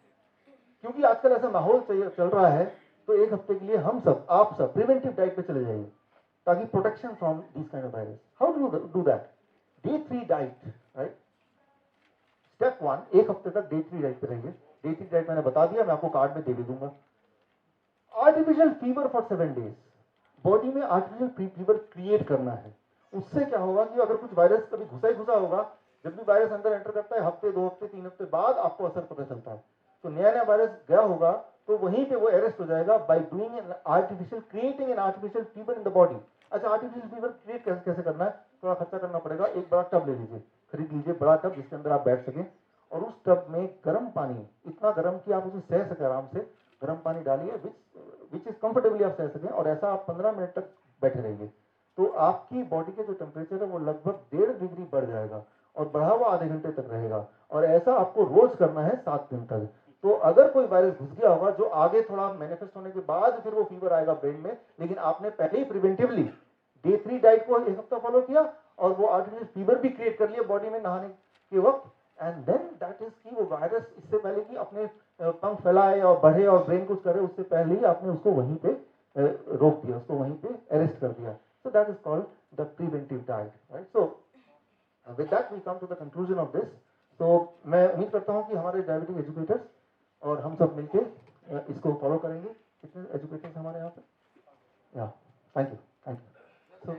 क्योंकि आजकल ऐसा माहौल चल रहा है, तो एक हफ्ते के लिए हम सब, आप सब प्रिवेंटिव डाइट पे चले जाइए ताकि protection from this kind of virus. How do that? Day 3 diet, right. Step 1, एक हफ्ते तक डे 3 डाइट पे रहिए। डे 3 डाइट मैंने बता दिया, मैं आपको कार्ड में दे भी दूंगा। Artificial fever for 7 days, body में आर्टिफिशियल फीवर क्रिएट करना है। उससे क्या होगा कि अगर कुछ वायरस कभी घुसा ही घुसा होगा, जब भी वायरस अंदर एंटर करता है हफ्ते, 2 हफ्ते, 3 हफ्ते बाद आपको असर पता चलता है। तो नया नया वायरस गया होगा तो वहीं पे वो अरेस्ट हो जाएगा by doing an artificial, creating an artificial fever in the body. अच्छा, आर्टिफिशियल फीवर क्रिएट कैसे करना है? थोड़ा खर्चा करना पड़ेगा। एक बड़ा टब ले लीजिए, खरीद लीजिए बड़ा टब जिसके अंदर आप बैठ सकें, और उस टब में गर्म पानी, इतना गर्म कि आप उसे सह सके आराम से, गर्म पानी डालिए विच इज कंफर्टेबली आप सह सकें, और ऐसा आप 15 मिनट तक बैठे रहिए। तो आपकी बॉडी के जो टेम्परेचर है वो लगभग 1.5 डिग्री बढ़ जाएगा और बढ़ा हुआ आधे घंटे तक रहेगा, और ऐसा आपको रोज करना है 7 दिन तक। तो अगर कोई वायरस घुस गया होगा जो आगे थोड़ा मैनिफेस्ट होने के बाद फिर वो फीवर आएगा ब्रेन में, लेकिन आपने पहले ही प्रिवेंटिवली डे 3 डाइट को एक हफ्ता फॉलो किया और वो आर्टिफिशियल फीवर भी क्रिएट कर लिया बॉडी में नहाने के वक्त, एंड देन दैट इज कि वो वायरस इससे पहले कि अपने पंख फैलाए और बढ़े और ब्रेन कुछ करे, उससे पहले ही आपने उसको वहीं पे रोक दिया, उसको वहीं पे अरेस्ट कर दिया। So that is called the preventive diet, right? So with that we come to the conclusion of this. So मैं उम्मीद करता हूँ कि हमारे डायबिटिक एजुकेटर्स और हम सब मिलके इसको फॉलो करेंगे। कितने एजुकेटर्स हमारे यहाँ पे? या थैंक यू। So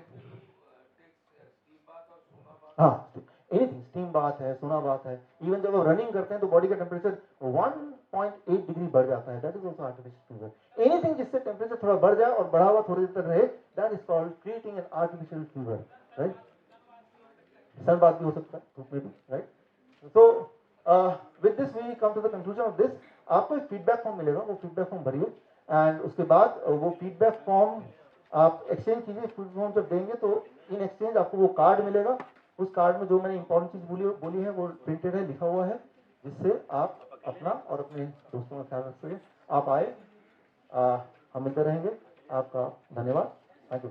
हाँ, एनीथिंग, स्टीम बात है, सोना बात है, इवन जब आप रनिंग करते हैं तो बॉडी का टेम्परेचर 1.8 डिग्री बढ़ जाता है, that is also artificial fever. Anything जिससे टेम्परेचर थोड़ा बढ़ जाए और बढ़ा हुआ थोड़ी देर तक रहे, that is called creating an artificial fever, right. Sunbath भी हो सकता है, धूप में भी, राइट। तो with this we come to the conclusion of this. आपको एक फीडबैक फॉर्म मिलेगा, वो फीडबैक फॉर्म भरिए, एंड उसके बाद वो फीडबैक फॉर्म आप एक्सचेंज कीजिए। फीडबैक फॉर्म जब देंगे तो इन एक्सचेंज आपको वो कार्ड मिलेगा। उस कार्ड में जो मैंने इंपॉर्टेंट चीज बोली है वो प्रिंटेड है, लिखा हुआ है, जिससे आप अपना और अपने दोस्तों का ख्याल रख सकें। आप आए, हम मिलते रहेंगे। आपका धन्यवाद। Thank you.